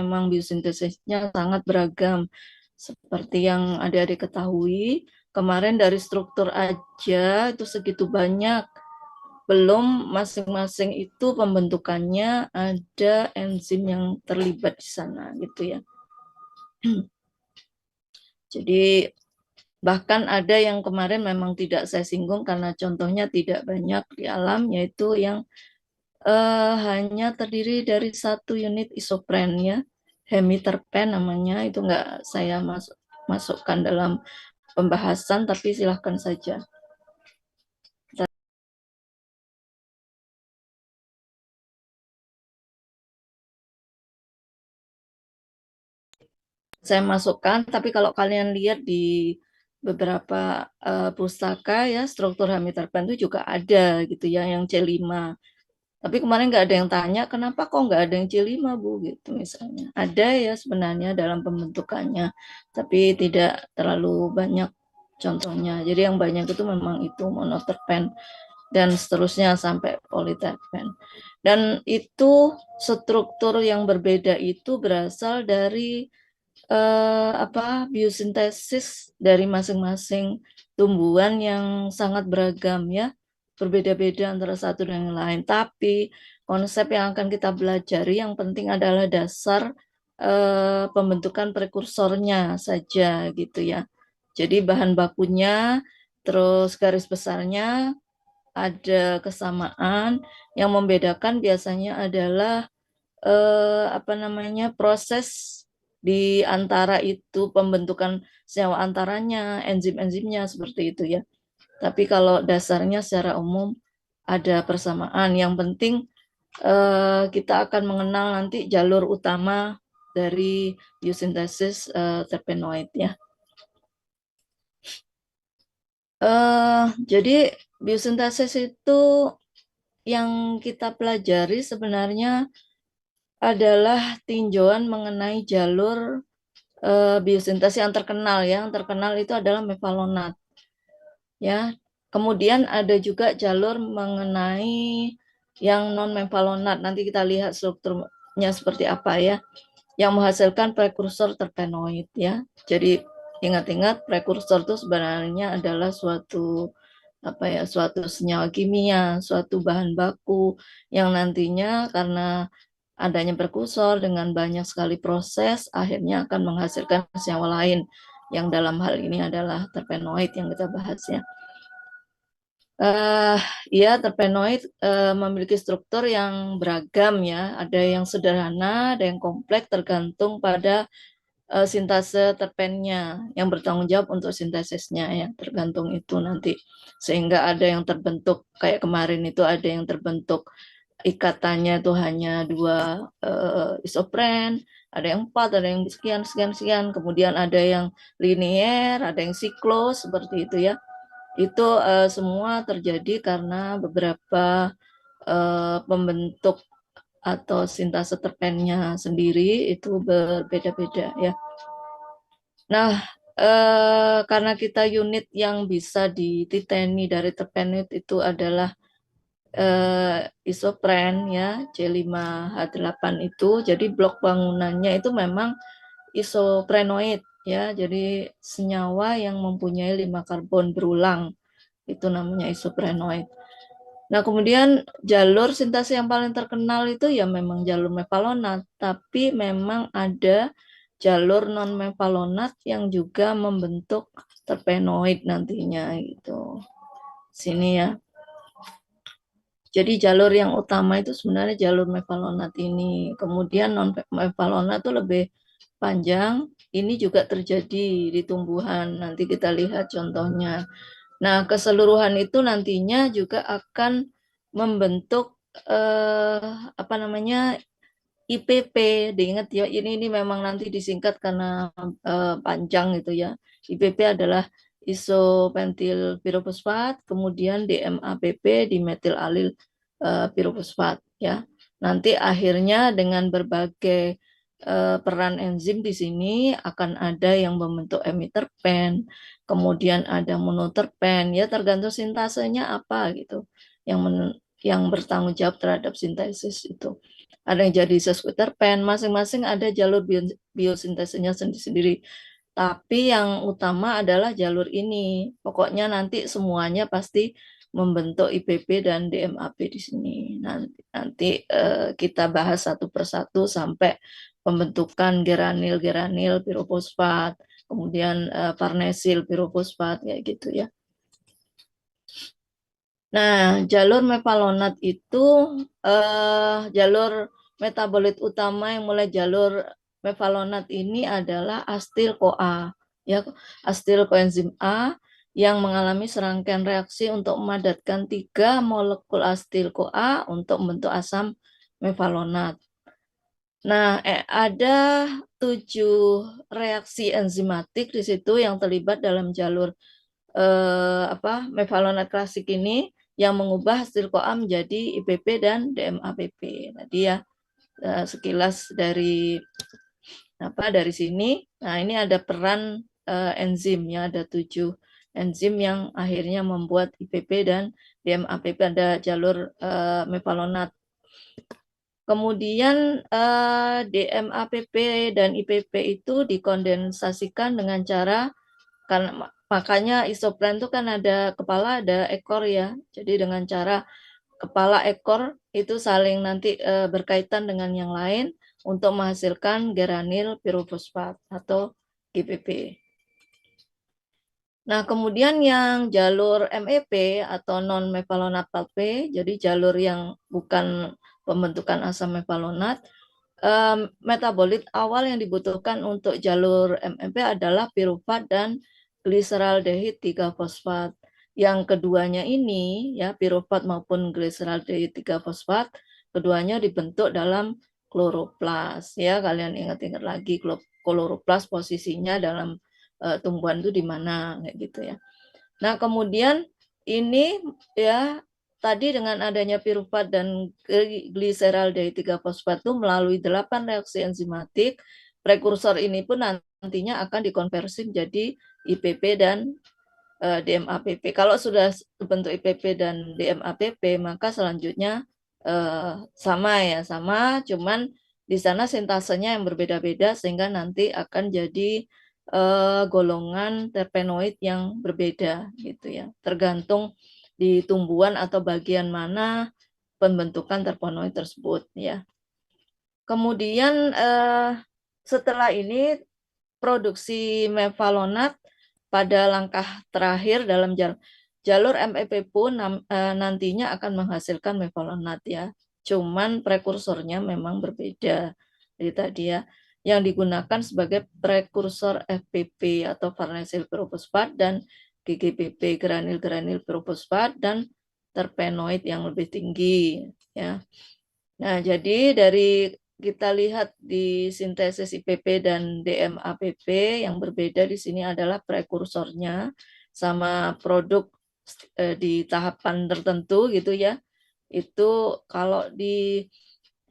memang biosintesisnya sangat beragam. Seperti yang adik-adik ketahui, kemarin dari struktur aja itu segitu banyak. Belum masing-masing itu pembentukannya ada enzim yang terlibat di sana gitu ya. Jadi bahkan ada yang kemarin memang tidak saya singgung karena contohnya tidak banyak di alam, yaitu yang hanya terdiri dari satu unit isopren ya, hemiterpen namanya, itu enggak saya masukkan dalam pembahasan, tapi silahkan saja. Saya masukkan, tapi kalau kalian lihat di beberapa pustaka ya, struktur hemiterpen itu juga ada gitu ya, yang C5. Tapi kemarin nggak ada yang tanya, kenapa kok nggak ada yang C5, Bu? Gitu misalnya. Ada ya sebenarnya dalam pembentukannya, tapi tidak terlalu banyak contohnya. Jadi yang banyak itu memang itu monoterpen dan seterusnya sampai politerpen. Dan itu struktur yang berbeda itu berasal dari biosintesis dari masing-masing tumbuhan yang sangat beragam ya, berbeda-beda antara satu dengan yang lain. Tapi konsep yang akan kita pelajari yang penting adalah dasar pembentukan prekursornya saja gitu ya. Jadi bahan bakunya, terus garis besarnya ada kesamaan. Yang membedakan biasanya adalah proses di antara itu, pembentukan senyawa antaranya, enzim-enzimnya seperti itu ya. Tapi kalau dasarnya secara umum ada persamaan. Yang penting kita akan mengenal nanti jalur utama dari biosintesis terpenoid ya. Jadi biosintesis itu yang kita pelajari sebenarnya adalah tinjauan mengenai jalur biosintesis yang terkenal ya. Yang terkenal itu adalah mevalonat. Ya. Kemudian ada juga jalur mengenai yang non mevalonat. Nanti kita lihat strukturnya seperti apa ya. Yang menghasilkan prekursor terpenoid ya. Jadi ingat-ingat prekursor itu sebenarnya adalah suatu suatu senyawa kimia, suatu bahan baku yang nantinya karena adanya prekursor dengan banyak sekali proses akhirnya akan menghasilkan senyawa lain yang dalam hal ini adalah terpenoid yang kita bahas ya. Ya, terpenoid memiliki struktur yang beragam ya. Ada yang sederhana, ada yang kompleks tergantung pada sintase terpennya yang bertanggung jawab untuk sintesisnya ya, tergantung itu nanti. Sehingga ada yang terbentuk kayak kemarin itu ada yang terbentuk ikatannya itu hanya 2 isopren, ada yang 4, ada yang sekian sekian sekian, kemudian ada yang linier, ada yang siklus seperti itu ya. Itu semua terjadi karena beberapa pembentuk atau sintase terpennya sendiri itu berbeda-beda ya. Nah, karena kita unit yang bisa dititeni dari terpen itu adalah isopren ya, C5H8 itu, jadi blok bangunannya itu memang isoprenoid ya, jadi senyawa yang mempunyai 5 karbon berulang, itu namanya isoprenoid. Nah, kemudian jalur sintase yang paling terkenal itu ya memang jalur mevalonat, tapi memang ada jalur non mevalonat yang juga membentuk terpenoid nantinya gitu. Sini ya. Jadi jalur yang utama itu sebenarnya jalur mevalonat ini. Kemudian non mevalonat itu lebih panjang. Ini juga terjadi di tumbuhan. Nanti kita lihat contohnya. Nah, keseluruhan itu nantinya juga akan membentuk IPP. Diingat ya, ini memang nanti disingkat karena panjang gitu ya. IPP adalah isopentil pirofosfat, kemudian DMAPP, dimetil alil pirofosfat ya. Nanti akhirnya dengan berbagai peran enzim di sini akan ada yang membentuk emiterpen, kemudian ada monoterpen ya, tergantung sintasenya apa gitu yang bertanggung jawab terhadap sintesis itu. ada yang jadi sesquiterpen, masing-masing ada jalur biosintesisnya sendiri-sendiri. Tapi yang utama adalah jalur ini. Pokoknya nanti semuanya pasti membentuk IPP dan DMAP di sini. Nanti kita bahas satu persatu sampai pembentukan geranil pirofosfat, kemudian farnesil pirofosfat kayak gitu ya. Nah, jalur mevalonat itu jalur metabolit utama yang mulai jalur mevalonat ini adalah asil-CoA, ya, asil koenzim A yang mengalami serangkaian reaksi untuk memadatkan 3 molekul asil-CoA untuk membentuk asam mevalonat. Nah, ada 7 reaksi enzimatik di situ yang terlibat dalam jalur mevalonat klasik ini yang mengubah hasil CoA menjadi IPP dan DMAPP. Tadi ya sekilas dari sini. Nah, ini ada peran enzim ya, ada 7 enzim yang akhirnya membuat IPP dan DMAPP pada jalur mevalonat. Kemudian DMAPP dan IPP itu dikondensasikan dengan cara, karena makanya isopren itu kan ada kepala, ada ekor ya. Jadi dengan cara kepala ekor itu saling nanti berkaitan dengan yang lain untuk menghasilkan geranil pirofosfat atau GPP. Nah, kemudian yang jalur MEP atau non-mevalonat pathway, jadi jalur yang bukan pembentukan asam mevalonat, metabolit awal yang dibutuhkan untuk jalur MEP adalah pirufat dan gliseraldehid 3-fosfat. Yang keduanya ini, ya, pirufat maupun gliseraldehid 3-fosfat, keduanya dibentuk dalam kloroplas. Ya, kalian ingat-ingat lagi kloroplas posisinya dalam tumbuhan itu di mana, kayak gitu ya. Nah, kemudian ini ya tadi dengan adanya pirufat dan gliseraldehid 3-fosfat itu melalui 8 reaksi enzimatik, prekursor ini pun nantinya akan dikonversi menjadi IPP dan DMAPP. Kalau sudah bentuk IPP dan DMAPP, maka selanjutnya sama, cuman di sana sintasenya yang berbeda-beda sehingga nanti akan jadi golongan terpenoid yang berbeda gitu ya, tergantung di tumbuhan atau bagian mana pembentukan terpenoid tersebut ya. Kemudian setelah ini produksi mevalonat pada langkah terakhir dalam jalur MEP pun nantinya akan menghasilkan mevalonat ya. Cuman prekursornya memang berbeda. Jadi tadi ya, yang digunakan sebagai prekursor FPP atau farnesil pirofosfat dan GGPP geranil pirofosfat dan terpenoid yang lebih tinggi ya. Nah, jadi dari kita lihat di sintesis IPP dan DMAPP yang berbeda di sini adalah prekursornya sama produk di tahapan tertentu gitu ya. Itu kalau di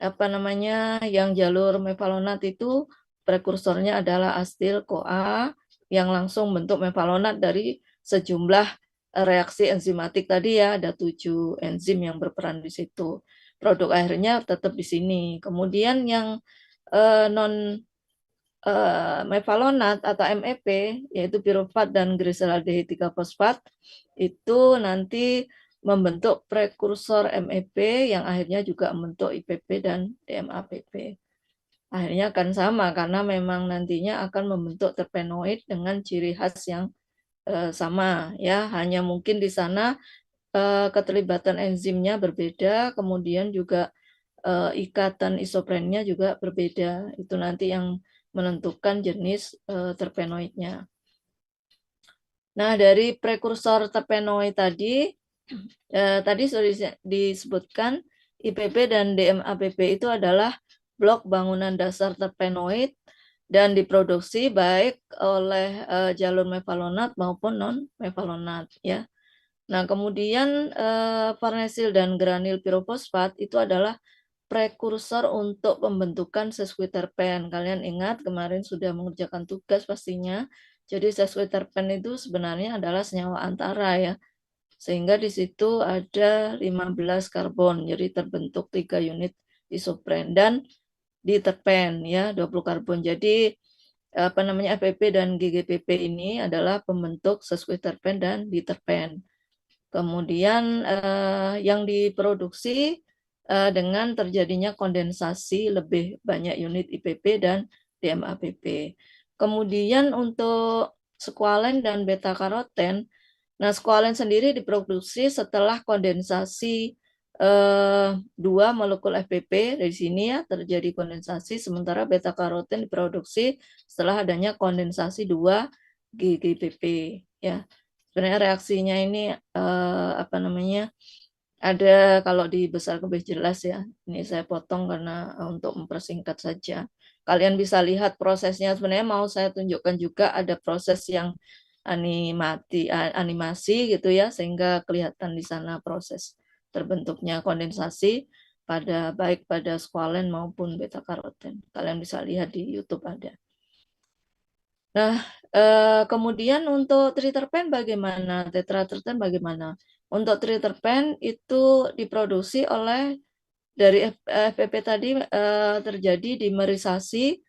yang jalur mevalonat itu prekursornya adalah asil-CoA yang langsung bentuk mevalonat dari sejumlah reaksi enzimatik tadi ya, ada 7 enzim yang berperan di situ. Produk akhirnya tetap di sini. Kemudian yang non mevalonat atau MEP yaitu pirufat dan gliseraldehid 3-fosfat itu nanti membentuk prekursor MEP yang akhirnya juga membentuk IPP dan DMAPP. Akhirnya akan sama karena memang nantinya akan membentuk terpenoid dengan ciri khas yang sama ya, hanya mungkin di sana keterlibatan enzimnya berbeda, kemudian juga ikatan isoprennya juga berbeda. Itu nanti yang menentukan jenis terpenoidnya. Nah, dari prekursor terpenoid tadi sudah disebutkan IPP dan DMAPP itu adalah blok bangunan dasar terpenoid dan diproduksi baik oleh jalur mevalonat maupun non-mevalonat ya. Nah, kemudian farnesil dan geranil pirofosfat itu adalah prekursor untuk pembentukan sesquiterpen. Kalian ingat kemarin sudah mengerjakan tugas pastinya. Jadi sesquiterpen itu sebenarnya adalah senyawa antara ya. Sehingga di situ ada 15 karbon. Jadi terbentuk 3 unit isopren, dan diterpen ya 20 karbon. Jadi FPP dan GGPP ini adalah pembentuk sesquiterpen dan diterpen. Kemudian yang diproduksi dengan terjadinya kondensasi lebih banyak unit IPP dan DMAPP. Kemudian untuk squalen dan beta karoten, nah squalen sendiri diproduksi setelah kondensasi 2 molekul FPP. Dari sini ya terjadi kondensasi, sementara beta karoten diproduksi setelah adanya kondensasi 2 GGPP ya. Sebenarnya reaksinya ini ada, kalau dibesar lebih jelas ya. Ini saya potong karena untuk mempersingkat saja. Kalian bisa lihat prosesnya. Sebenarnya mau saya tunjukkan juga ada proses yang animasi gitu ya, sehingga kelihatan di sana proses terbentuknya kondensasi baik pada squalen maupun beta karoten. Kalian bisa lihat di YouTube ada. Nah, kemudian untuk triterpen bagaimana? Tetraterpen bagaimana? Untuk triterpen itu diproduksi dari FPP tadi terjadi dimerisasi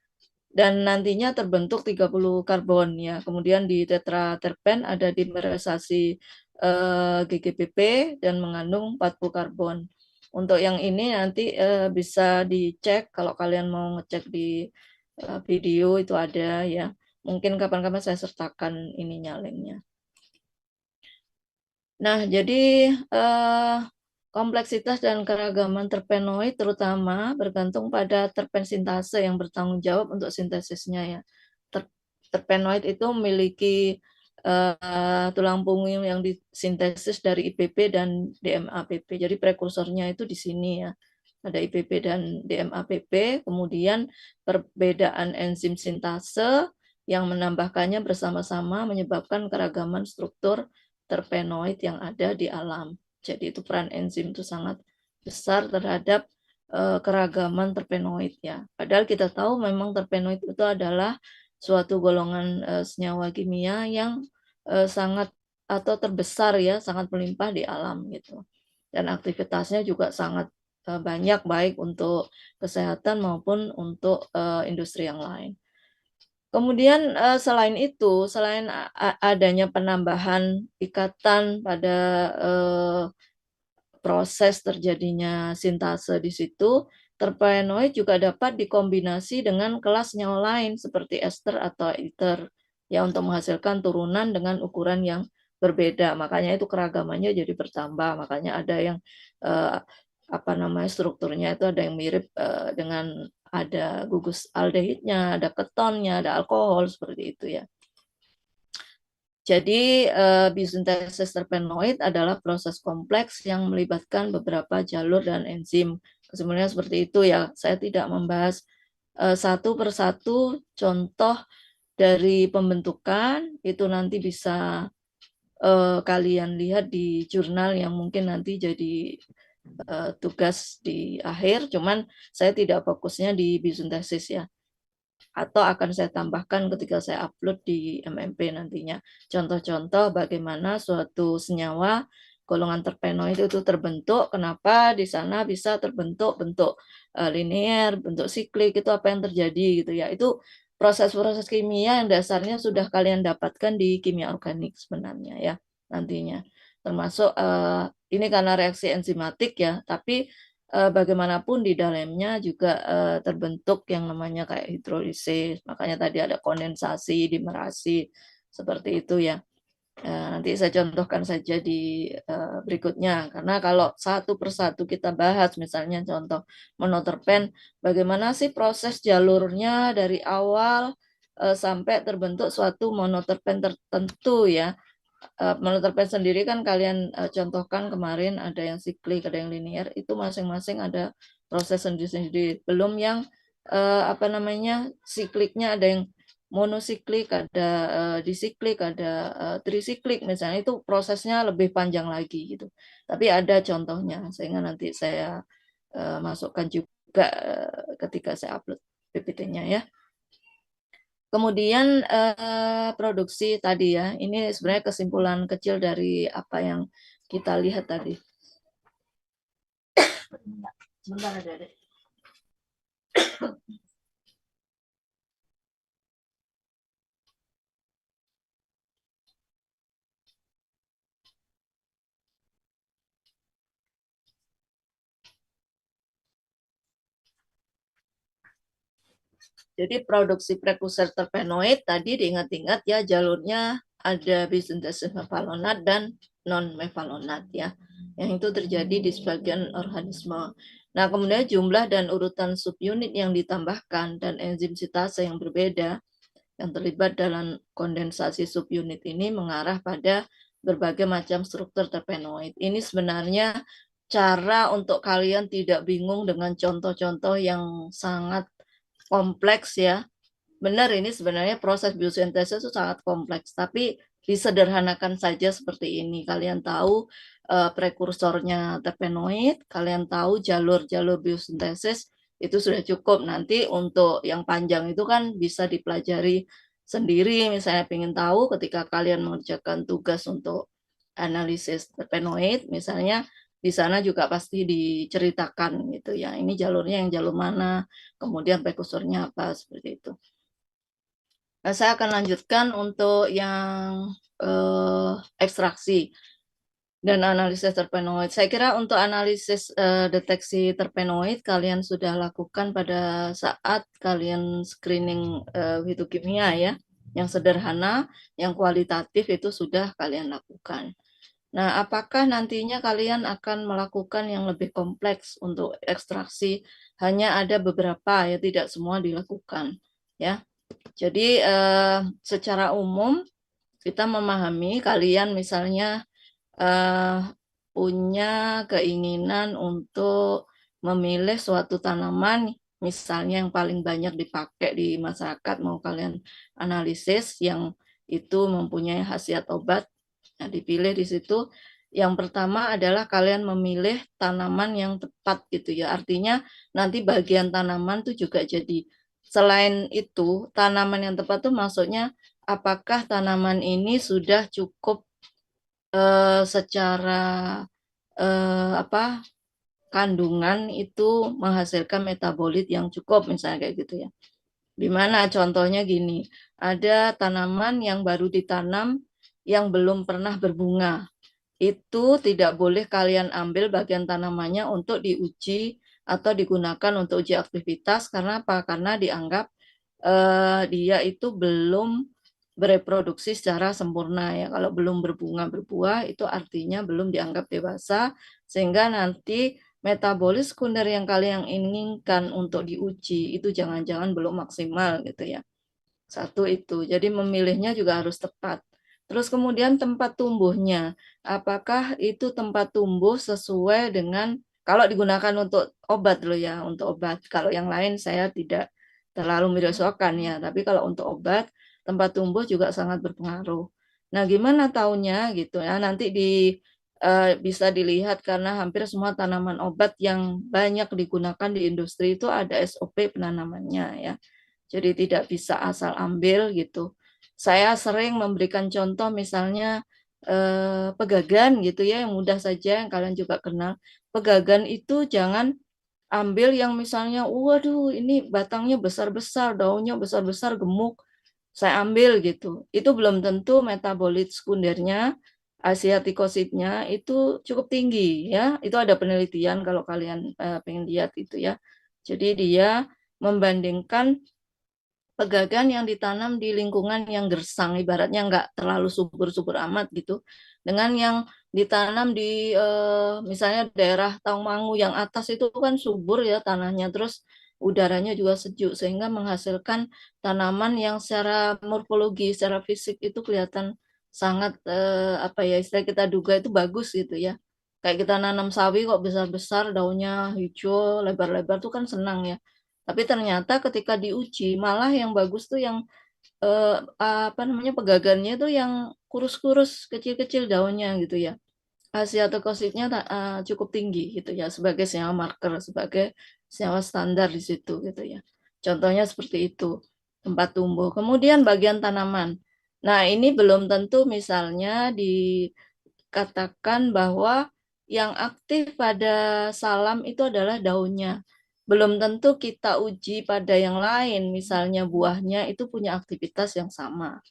dan nantinya terbentuk 30 karbon ya. Kemudian di tetraterpen ada dimerisasi GGPP dan mengandung 40 karbon. Untuk yang ini nanti bisa dicek kalau kalian mau ngecek di video itu ada ya. Mungkin kapan-kapan saya sertakan ininya linknya. Nah, jadi kompleksitas dan keragaman terpenoid terutama bergantung pada terpen sintase yang bertanggung jawab untuk sintesisnya ya. Terpenoid itu memiliki tulang punggung yang disintesis dari IPP dan DMAPP. Jadi prekursornya itu di sini ya. Ada IPP dan DMAPP, kemudian perbedaan enzim sintase yang menambahkannya bersama-sama menyebabkan keragaman struktur terpenoid yang ada di alam. Jadi itu peran enzim itu sangat besar terhadap keragaman terpenoid ya. Padahal kita tahu memang terpenoid itu adalah suatu golongan senyawa kimia yang sangat atau terbesar ya, sangat melimpah di alam gitu. Dan aktivitasnya juga sangat banyak, baik untuk kesehatan maupun untuk industri yang lain. Kemudian selain itu, selain adanya penambahan ikatan pada proses terjadinya sintase di situ, terpenoid juga dapat dikombinasi dengan kelas senyawa lain seperti ester atau ether ya untuk menghasilkan turunan dengan ukuran yang berbeda. Makanya itu keragamannya jadi bertambah. Makanya ada yang strukturnya itu ada yang mirip dengan ada gugus aldehidnya, ada ketonnya, ada alkohol seperti itu ya. Jadi biosintesis terpenoid adalah proses kompleks yang melibatkan beberapa jalur dan enzim. Sebenarnya seperti itu ya. Saya tidak membahas satu persatu contoh dari pembentukan, itu nanti bisa kalian lihat di jurnal yang mungkin nanti jadi tugas di akhir. Cuman saya tidak fokusnya di biosintesis ya. Atau akan saya tambahkan ketika saya upload di MMP nantinya. Contoh-contoh bagaimana suatu senyawa golongan terpenoid itu terbentuk, kenapa di sana bisa terbentuk bentuk linear, bentuk siklik, itu apa yang terjadi gitu ya. Itu proses-proses kimia yang dasarnya sudah kalian dapatkan di kimia organik sebenarnya ya nantinya. Termasuk ini karena reaksi enzimatik ya, tapi bagaimanapun di dalamnya juga terbentuk yang namanya kayak hidrolisis. Makanya tadi ada kondensasi, dimerasi, seperti itu ya. Nanti saya contohkan saja di berikutnya. Karena kalau satu persatu kita bahas, misalnya contoh monoterpen, bagaimana sih proses jalurnya dari awal sampai terbentuk suatu monoterpen tertentu ya. Monoterpen sendiri kan kalian contohkan kemarin, ada yang siklik, ada yang linear, itu masing-masing ada proses sendiri-sendiri. Belum yang sikliknya, ada yang monosiklik, ada disiklik, ada trisiklik misalnya, itu prosesnya lebih panjang lagi gitu. Tapi ada contohnya, sehingga nanti saya masukkan juga ketika saya upload PPT-nya ya. Kemudian produksi tadi ya, ini sebenarnya kesimpulan kecil dari apa yang kita lihat tadi. Sebentar, Adek. Jadi produksi prekursor terpenoid tadi diingat-ingat ya, jalurnya ada bisintesis mevalonat dan non mevalonat ya, yang itu terjadi di sebagian organisme. Nah, kemudian jumlah dan urutan subunit yang ditambahkan dan enzim sintase yang berbeda yang terlibat dalam kondensasi subunit ini mengarah pada berbagai macam struktur terpenoid. Ini sebenarnya cara untuk kalian tidak bingung dengan contoh-contoh yang sangat kompleks ya. Benar, ini sebenarnya proses biosintesis itu sangat kompleks, tapi disederhanakan saja seperti ini. Kalian tahu prekursornya terpenoid, kalian tahu jalur-jalur biosintesis, itu sudah cukup. Nanti untuk yang panjang itu kan bisa dipelajari sendiri. Misalnya ingin tahu ketika kalian mengerjakan tugas untuk analisis terpenoid, misalnya di sana juga pasti diceritakan gitu ya. Ini jalurnya yang jalur mana, kemudian prekursornya apa, seperti itu. Nah, saya akan lanjutkan untuk yang ekstraksi dan analisis terpenoid. Saya kira untuk analisis deteksi terpenoid kalian sudah lakukan pada saat kalian screening fitokimia ya, yang sederhana, yang kualitatif itu sudah kalian lakukan. Nah, apakah nantinya kalian akan melakukan yang lebih kompleks untuk ekstraksi? Hanya ada beberapa ya, tidak semua dilakukan ya. Jadi secara umum kita memahami kalian misalnya punya keinginan untuk memilih suatu tanaman misalnya yang paling banyak dipakai di masyarakat, mau kalian analisis yang itu mempunyai khasiat obat. Nah, dipilih di situ. Yang pertama adalah kalian memilih tanaman yang tepat gitu ya. Artinya nanti bagian tanaman tuh juga jadi, selain itu tanaman yang tepat tuh maksudnya apakah tanaman ini sudah cukup secara kandungan itu menghasilkan metabolit yang cukup misalnya kayak gitu ya. Dimana contohnya gini, ada tanaman yang baru ditanam yang belum pernah berbunga. Itu tidak boleh kalian ambil bagian tanamannya untuk diuji atau digunakan untuk uji aktivitas. Karena apa? Karena dianggap dia itu belum bereproduksi secara sempurna ya. Kalau belum berbunga berbuah itu artinya belum dianggap dewasa, sehingga nanti metabolis sekunder yang kalian inginkan untuk diuji itu jangan-jangan belum maksimal gitu ya. Satu itu, jadi memilihnya juga harus tepat. Terus kemudian tempat tumbuhnya, apakah itu tempat tumbuh sesuai dengan, kalau digunakan untuk obat loh ya, untuk obat. Kalau yang lain saya tidak terlalu merisaukan ya, tapi kalau untuk obat, tempat tumbuh juga sangat berpengaruh. Nah, gimana taunya gitu ya? Nanti bisa dilihat karena hampir semua tanaman obat yang banyak digunakan di industri itu ada SOP penanamannya ya. Jadi tidak bisa asal ambil gitu. Saya sering memberikan contoh misalnya pegagan gitu ya, yang mudah saja yang kalian juga kenal. Pegagan itu jangan ambil yang misalnya, waduh ini batangnya besar-besar, daunnya besar-besar, gemuk, saya ambil gitu. Itu belum tentu metabolit sekundernya, asiatikositnya itu cukup tinggi ya. Itu ada penelitian kalau kalian pengen lihat itu ya. Jadi dia membandingkan pegagan yang ditanam di lingkungan yang gersang, ibaratnya nggak terlalu subur-subur amat gitu, dengan yang ditanam di misalnya daerah Tawangmangu yang atas itu kan subur ya tanahnya, terus udaranya juga sejuk sehingga menghasilkan tanaman yang secara morfologi, secara fisik itu kelihatan sangat apa ya, istilah kita duga itu bagus gitu ya. Kayak kita nanam sawi kok besar-besar, daunnya hijau, lebar-lebar tuh kan senang ya. Tapi ternyata ketika diuji malah yang bagus tuh yang apa namanya, pegagannya tuh yang kurus-kurus, kecil-kecil daunnya gitu ya. Asiatokositnya cukup tinggi gitu ya, sebagai senyawa marker, sebagai senyawa standar di situ gitu ya. Contohnya seperti itu, tempat tumbuh. Kemudian bagian tanaman. Nah, ini belum tentu misalnya dikatakan bahwa yang aktif pada salam itu adalah daunnya. belum tentu kita uji pada yang lain, misalnya buahnya itu punya aktivitas yang sama.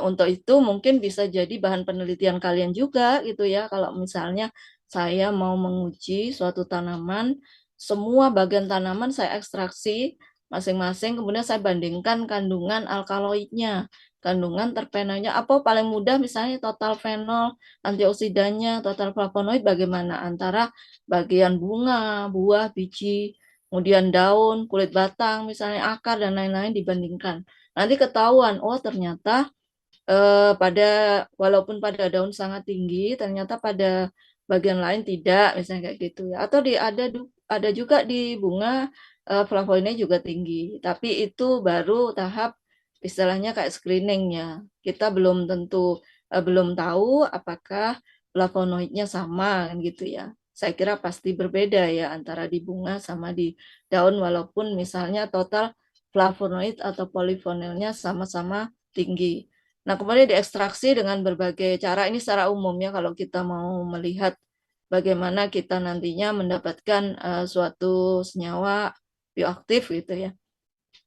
Untuk itu mungkin bisa jadi bahan penelitian kalian juga gitu ya. Kalau misalnya saya mau menguji suatu tanaman, semua bagian tanaman saya ekstraksi masing-masing, kemudian saya bandingkan kandungan alkaloidnya, kandungan terpenoidnya, apa paling mudah misalnya total fenol, antioksidannya, total flavonoid bagaimana antara bagian bunga, buah, biji, kemudian daun, kulit batang, misalnya akar dan lain-lain dibandingkan. Nanti ketahuan, oh ternyata pada walaupun pada daun sangat tinggi, ternyata pada bagian lain tidak, misalnya kayak gitu ya. Atau ada juga di bunga flavonoidnya juga tinggi, tapi itu baru tahap istilahnya kayak screeningnya. Kita belum tentu belum tahu apakah flavonoidnya sama kan gitu ya. Saya kira pasti berbeda ya antara di bunga sama di daun walaupun misalnya total flavonoid atau polifenolnya sama-sama tinggi. Nah, kemudian diekstraksi dengan berbagai cara. Ini secara umum ya, kalau kita mau melihat bagaimana kita nantinya mendapatkan suatu senyawa bioaktif gitu ya.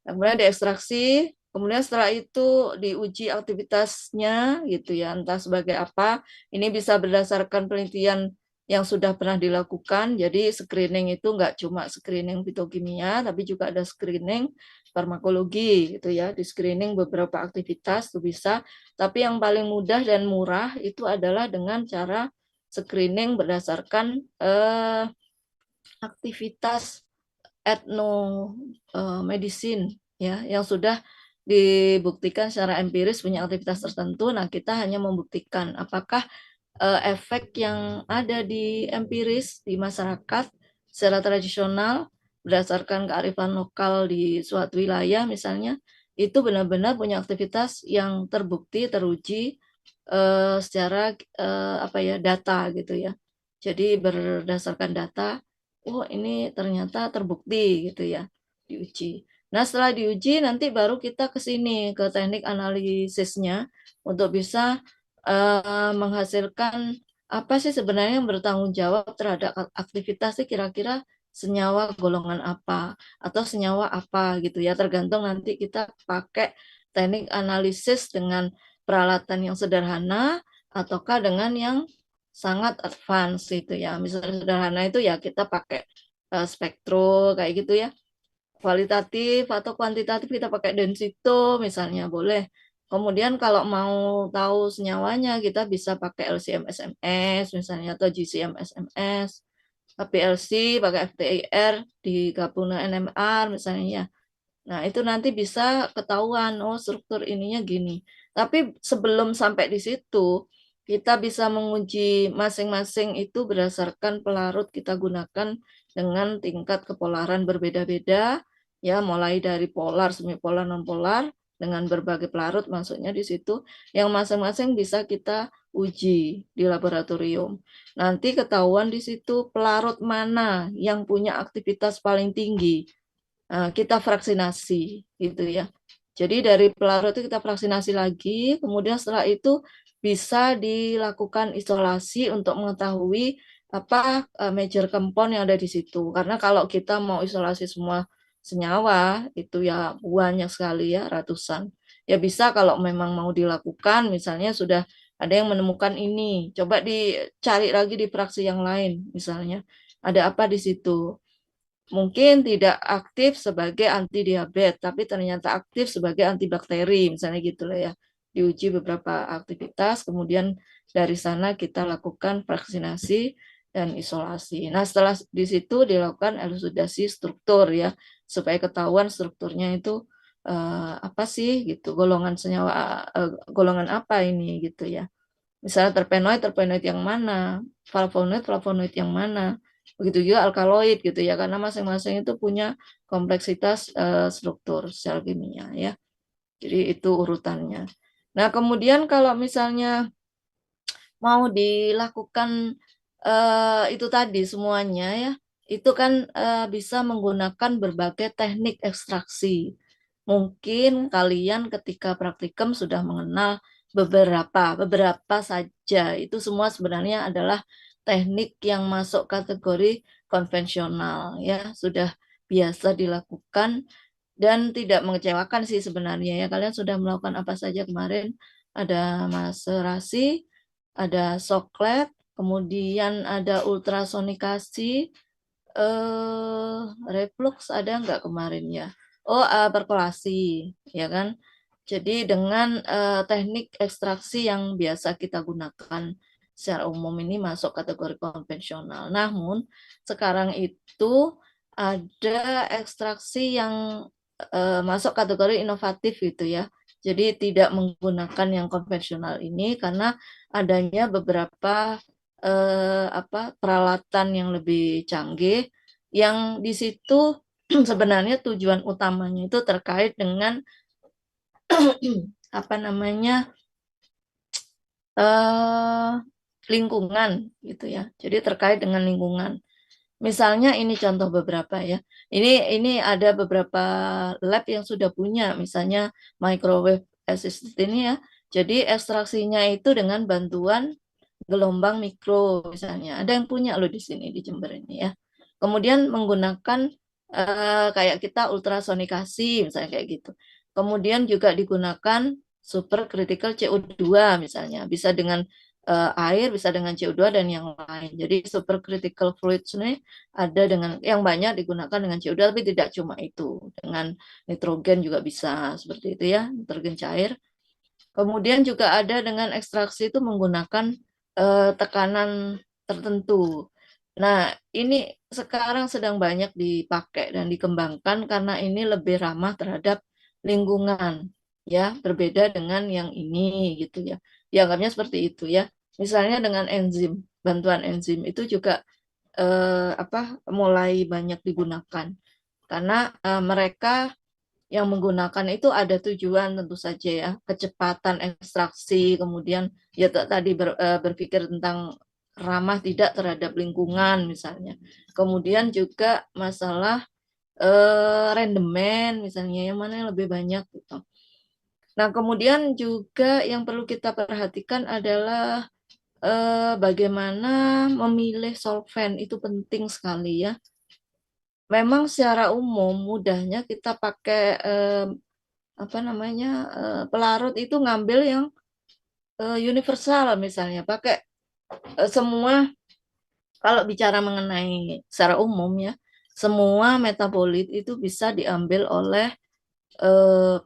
Nah, kemudian diekstraksi, kemudian setelah itu diuji aktivitasnya gitu ya, entah sebagai apa. Ini bisa berdasarkan penelitian yang sudah pernah dilakukan. Jadi screening itu nggak cuma screening fitokimia, tapi juga ada screening farmakologi gitu ya. Di screening beberapa aktivitas itu bisa. Tapi yang paling mudah dan murah itu adalah dengan cara screening berdasarkan aktivitas etnomedicine ya yang sudah dibuktikan secara empiris punya aktivitas tertentu. Nah, kita hanya membuktikan apakah efek yang ada di empiris di masyarakat secara tradisional berdasarkan kearifan lokal di suatu wilayah misalnya itu benar-benar punya aktivitas yang terbukti teruji secara apa ya data gitu ya. Jadi berdasarkan data, oh ini ternyata terbukti gitu ya diuji. Nah setelah diuji nanti baru kita ke sini ke teknik analisisnya untuk bisa menghasilkan apa sih sebenarnya yang bertanggung jawab terhadap aktivitas sih kira-kira senyawa golongan apa atau senyawa apa gitu ya tergantung nanti kita pakai teknik analisis dengan peralatan yang sederhana ataukah dengan yang sangat advance gitu ya. Misalnya sederhana itu ya kita pakai spektro kayak gitu ya. Kualitatif atau kuantitatif kita pakai densito misalnya boleh. Kemudian kalau mau tahu senyawanya kita bisa pakai LCM-SMS misalnya atau GCM-SMS. PLC pakai FTIR digabung dengan NMR misalnya ya. Nah, itu nanti bisa ketahuan, oh struktur ininya gini. Tapi sebelum sampai di situ, kita bisa menguji masing-masing itu berdasarkan pelarut kita gunakan dengan tingkat kepolaran berbeda-beda, ya mulai dari polar, semipolar, nonpolar, dengan berbagai pelarut maksudnya di situ, yang masing-masing bisa kita uji di laboratorium. Nanti ketahuan di situ pelarut mana yang punya aktivitas paling tinggi kita vaksinasi gitu ya. Jadi dari pelarut itu kita vaksinasi lagi, kemudian setelah itu bisa dilakukan isolasi untuk mengetahui apa major compound yang ada di situ. Karena kalau kita mau isolasi semua senyawa itu ya banyak sekali ya ratusan. Ya bisa kalau memang mau dilakukan, misalnya sudah ada yang menemukan ini, coba dicari lagi di fraksi yang lain, misalnya ada apa di situ mungkin tidak aktif sebagai anti diabetes, tapi ternyata aktif sebagai antibakteri, misalnya gitu lah ya. Diuji beberapa aktivitas, kemudian dari sana kita lakukan vaksinasi dan isolasi. Nah, setelah di situ dilakukan elusidasi struktur ya, supaya ketahuan strukturnya itu apa sih gitu, golongan senyawa golongan apa ini gitu ya. Misalnya terpenoid yang mana, flavonoid yang mana. Begitu juga alkaloid gitu ya, karena masing-masing itu punya kompleksitas struktur sel kimia ya. Jadi itu urutannya. Nah, kemudian kalau misalnya mau dilakukan itu tadi semuanya ya, itu kan bisa menggunakan berbagai teknik ekstraksi. Mungkin kalian ketika praktikum sudah mengenal beberapa saja. Itu semua sebenarnya adalah teknik yang masuk kategori konvensional ya, sudah biasa dilakukan dan tidak mengecewakan sih sebenarnya ya. Kalian sudah melakukan apa saja kemarin? Ada maserasi, ada soklet, kemudian ada ultrasonikasi, reflux ada nggak kemarin ya? Oh, perkolasi, ya kan? Jadi dengan teknik ekstraksi yang biasa kita gunakan secara umum ini masuk kategori konvensional. Namun sekarang itu ada ekstraksi yang masuk kategori inovatif gitu ya. Jadi tidak menggunakan yang konvensional ini karena adanya beberapa peralatan yang lebih canggih yang di situ sebenarnya tujuan utamanya itu terkait dengan apa namanya lingkungan gitu ya. Jadi terkait dengan lingkungan. Misalnya ini contoh beberapa ya. Ini ada beberapa lab yang sudah punya, misalnya microwave assisted ini ya. Jadi ekstraksinya itu dengan bantuan gelombang mikro misalnya. Ada yang punya loh di sini di Jember ini ya. Kemudian menggunakan kayak kita ultrasonikasi misalnya kayak gitu. Kemudian juga digunakan supercritical CO2 misalnya. Bisa dengan air, bisa dengan CO2 dan yang lain. Jadi supercritical fluid ini ada dengan yang banyak digunakan dengan CO2 tapi tidak cuma itu. Dengan nitrogen juga bisa seperti itu ya, nitrogen cair. Kemudian juga ada dengan ekstraksi itu menggunakan tekanan tertentu. Nah, ini sekarang sedang banyak dipakai dan dikembangkan karena ini lebih ramah terhadap lingkungan, ya, berbeda dengan yang ini gitu ya. Dianggapnya seperti itu ya. Misalnya dengan enzim, bantuan enzim itu juga mulai banyak digunakan karena mereka yang menggunakan itu ada tujuan tentu saja ya, kecepatan ekstraksi, kemudian ya tadi berpikir tentang ramah tidak terhadap lingkungan misalnya. Kemudian juga masalah rendemen misalnya yang mana yang lebih banyak gitu. Nah, kemudian juga yang perlu kita perhatikan adalah bagaimana memilih solvent itu penting sekali ya. Memang secara umum mudahnya kita pakai pelarut itu ngambil yang universal misalnya pakai semua kalau bicara mengenai secara umum ya semua metabolit itu bisa diambil oleh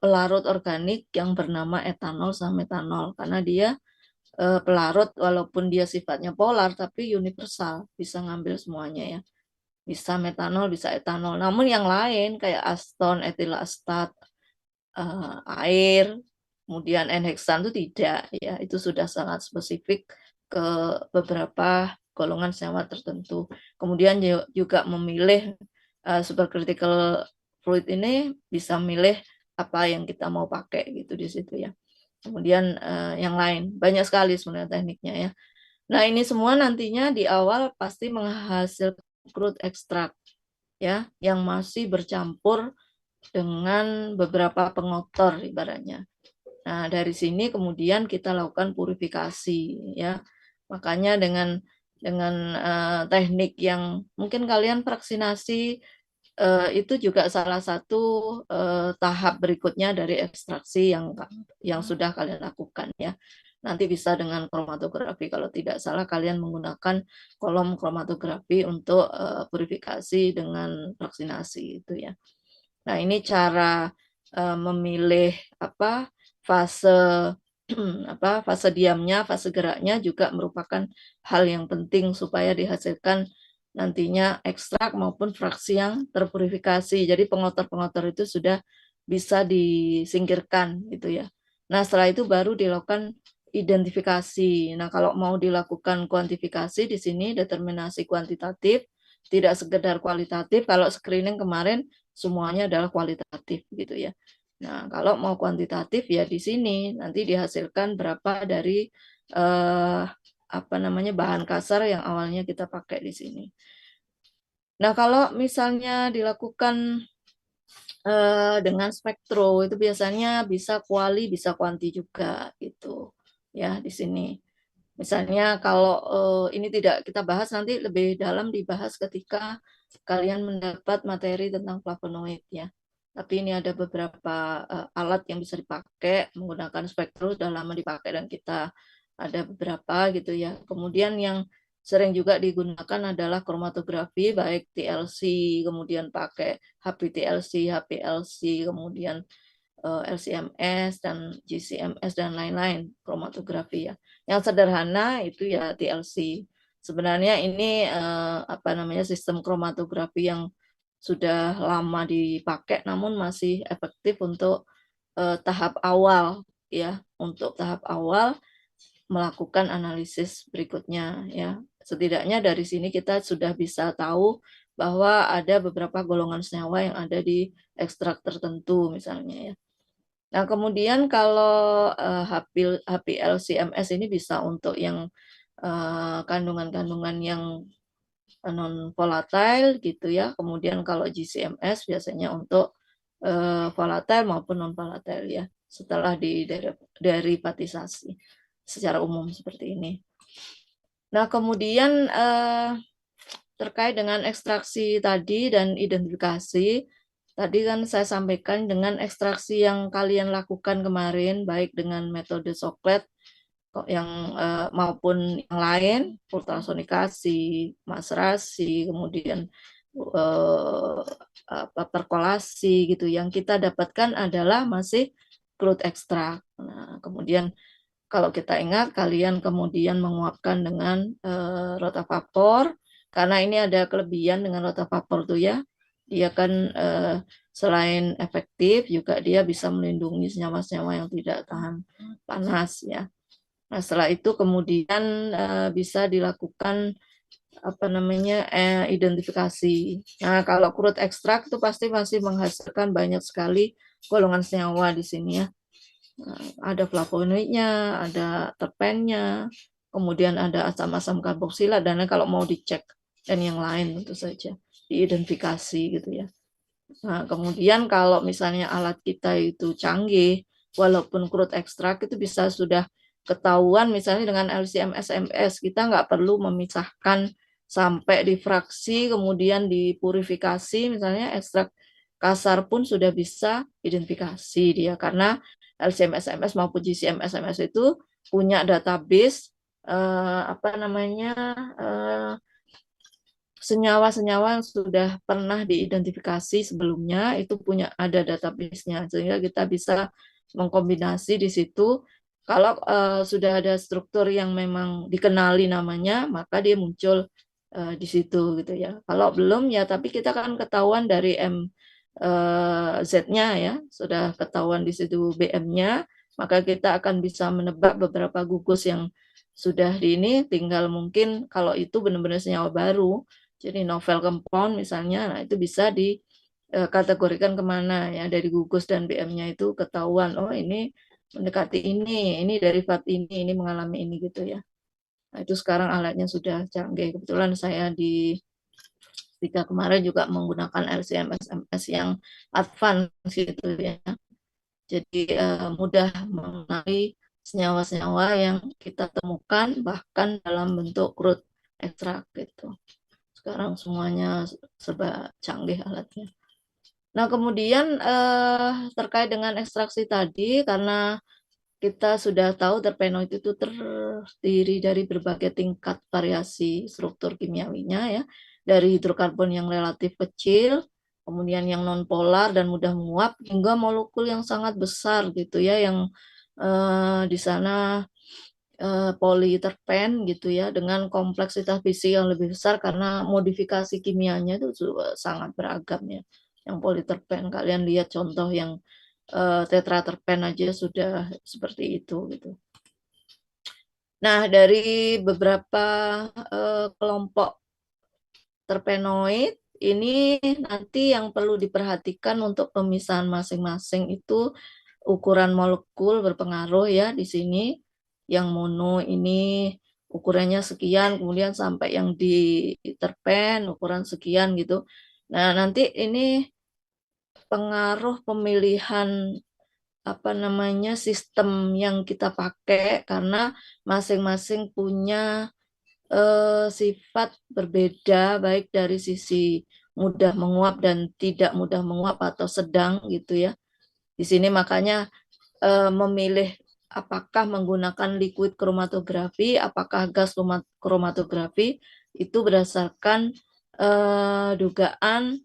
pelarut organik yang bernama etanol sama metanol karena dia pelarut walaupun dia sifatnya polar tapi universal bisa ngambil semuanya ya, bisa metanol bisa etanol. Namun yang lain kayak aston, etilastat, air, kemudian N-heksan itu tidak ya, itu sudah sangat spesifik ke beberapa golongan senyawa tertentu. Kemudian juga memilih supercritical fluid ini bisa milih apa yang kita mau pakai gitu di situ ya. Kemudian yang lain banyak sekali sebenarnya tekniknya ya. Nah, ini semua nantinya di awal pasti menghasilkan crude extract ya yang masih bercampur dengan beberapa pengotor ibaratnya. Nah, dari sini kemudian kita lakukan purifikasi ya. Makanya dengan teknik yang mungkin kalian vaksinasi itu juga salah satu tahap berikutnya dari ekstraksi yang sudah kalian lakukan ya. Nanti bisa dengan kromatografi kalau tidak salah kalian menggunakan kolom kromatografi untuk purifikasi dengan vaksinasi itu ya. Nah, ini cara memilih fase fase diamnya, fase geraknya juga merupakan hal yang penting supaya dihasilkan nantinya ekstrak maupun fraksi yang terpurifikasi. Jadi pengotor-pengotor itu sudah bisa disingkirkan gitu ya. Nah, setelah itu baru dilakukan identifikasi. Nah, kalau mau dilakukan kuantifikasi di sini determinasi kuantitatif, tidak sekedar kualitatif. Kalau screening kemarin semuanya adalah kualitatif gitu ya. Nah, kalau mau kuantitatif ya di sini nanti dihasilkan berapa dari bahan kasar yang awalnya kita pakai di sini. Nah, kalau misalnya dilakukan dengan spektro itu biasanya bisa kuali bisa kuanti juga gitu ya di sini. Misalnya kalau ini tidak kita bahas, nanti lebih dalam dibahas ketika kalian mendapat materi tentang flavonoid ya. Tapi ini ada beberapa alat yang bisa dipakai menggunakan spektrum, sudah lama dipakai dan kita ada beberapa gitu ya. Kemudian yang sering juga digunakan adalah kromatografi, baik TLC, kemudian pakai HPTLC, HPLC, kemudian LCMS dan GCMS dan lain-lain, kromatografi ya. Yang sederhana itu ya TLC. Sebenarnya ini apa namanya, sistem kromatografi yang sudah lama dipakai namun masih efektif untuk tahap awal ya, untuk tahap awal melakukan analisis berikutnya ya. Setidaknya dari sini kita sudah bisa tahu bahwa ada beberapa golongan senyawa yang ada di ekstrak tertentu misalnya ya. Nah, kemudian kalau HPLC-MS ini bisa untuk yang kandungan-kandungan yang non volatile gitu ya. Kemudian kalau GCMS biasanya untuk volatile maupun non volatile ya. Setelah derivatisasi secara umum seperti ini. Nah, kemudian terkait dengan ekstraksi tadi dan identifikasi, tadi kan saya sampaikan dengan ekstraksi yang kalian lakukan kemarin, baik dengan metode Soklet yang maupun yang lain, ultrasonikasi, maserasi, kemudian perkolasi gitu. Yang kita dapatkan adalah masih crude extract. Nah, kemudian kalau kita ingat, kalian kemudian menguapkan dengan rotavapor, karena ini ada kelebihan dengan rotavapor tuh ya, dia kan selain efektif juga dia bisa melindungi senyawa-senyawa yang tidak tahan panas ya. Nah, setelah itu kemudian bisa dilakukan apa namanya identifikasi. Nah, kalau crude extract itu pasti masih menghasilkan banyak sekali golongan senyawa di sini ya. Ada flavonoidnya, ada terpennya, kemudian ada asam-asam karboksilat, dan kalau mau dicek dan yang lain tentu saja diidentifikasi gitu ya. Nah, kemudian kalau misalnya alat kita itu canggih, walaupun crude extract itu bisa sudah ketahuan misalnya dengan LCM SMS, kita nggak perlu memisahkan sampai difraksi, kemudian dipurifikasi, misalnya ekstrak kasar pun sudah bisa identifikasi dia, karena LCM SMS maupun GCM SMS itu punya database apa namanya senyawa-senyawa yang sudah pernah diidentifikasi sebelumnya, itu punya ada database-nya, sehingga kita bisa mengkombinasi di situ. Kalau sudah ada struktur yang memang dikenali namanya, maka dia muncul di situ gitu ya. Kalau belum ya, tapi kita kan ketahuan dari Z-nya ya, sudah ketahuan di situ BM-nya, maka kita akan bisa menebak beberapa gugus yang sudah di ini, tinggal mungkin kalau itu benar-benar senyawa baru, jadi novel compound misalnya, nah itu bisa dikategorikan kemana ya, dari gugus dan BM-nya itu ketahuan, oh ini mendekati ini derivat ini mengalami ini gitu ya. Nah itu sekarang alatnya sudah canggih. Kebetulan saya di ketika kemarin juga menggunakan LCM SMS yang advance gitu ya. Jadi mudah mengenali senyawa-senyawa yang kita temukan bahkan dalam bentuk crude ekstrak gitu. Sekarang semuanya serba canggih alatnya. Nah, kemudian terkait dengan ekstraksi tadi, karena kita sudah tahu terpenoid itu terdiri dari berbagai tingkat variasi struktur kimiawinya ya, dari hidrokarbon yang relatif kecil, kemudian yang nonpolar dan mudah menguap, hingga molekul yang sangat besar gitu ya, yang di sana politerpen gitu ya, dengan kompleksitas fisik yang lebih besar karena modifikasi kimianya itu sangat beragam ya. Yang politerpen kalian lihat contoh yang tetraterpen aja sudah seperti itu gitu. Nah, dari beberapa kelompok terpenoid ini nanti yang perlu diperhatikan untuk pemisahan masing-masing itu ukuran molekul berpengaruh ya di sini. Yang mono ini ukurannya sekian, kemudian sampai yang di terpen ukuran sekian gitu. Nah, nanti ini pengaruh pemilihan apa namanya sistem yang kita pakai karena masing-masing punya sifat berbeda baik dari sisi mudah menguap dan tidak mudah menguap atau sedang gitu ya. Di sini makanya memilih apakah menggunakan liquid kromatografi, apakah gas kromatografi itu berdasarkan dugaan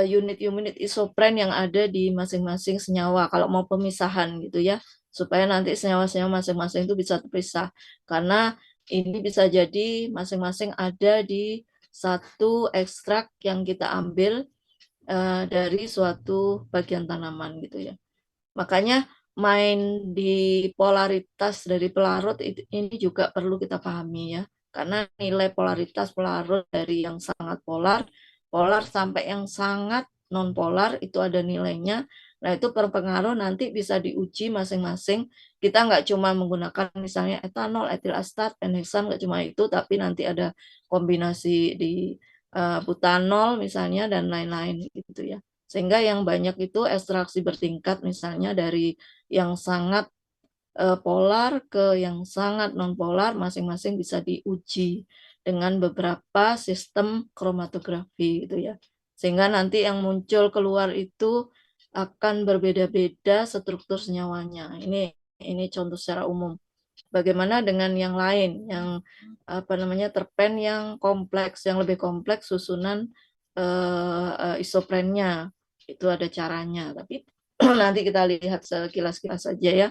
unit-unit isopren yang ada di masing-masing senyawa kalau mau pemisahan gitu ya, supaya nanti senyawa-senyawa masing-masing itu bisa terpisah karena ini bisa jadi masing-masing ada di satu ekstrak yang kita ambil dari suatu bagian tanaman gitu ya. Makanya main di polaritas dari pelarut ini juga perlu kita pahami ya. Karena nilai polaritas pelarut dari yang sangat polar, polar sampai yang sangat non polar itu ada nilainya. Nah itu berpengaruh nanti bisa diuji masing-masing. Kita nggak cuma menggunakan misalnya etanol, etil asetat, penheksan, nggak cuma itu, tapi nanti ada kombinasi di butanol misalnya dan lain-lain gitu ya. Sehingga yang banyak itu ekstraksi bertingkat misalnya dari yang sangat polar ke yang sangat non-polar masing-masing bisa diuji dengan beberapa sistem kromatografi gitu ya. Sehingga nanti yang muncul keluar itu akan berbeda-beda struktur senyawanya. Ini contoh secara umum. Bagaimana dengan yang lain, yang apa namanya terpen yang kompleks, yang lebih kompleks susunan isoprennya itu ada caranya. Tapi nanti kita lihat sekilas-kilas saja ya,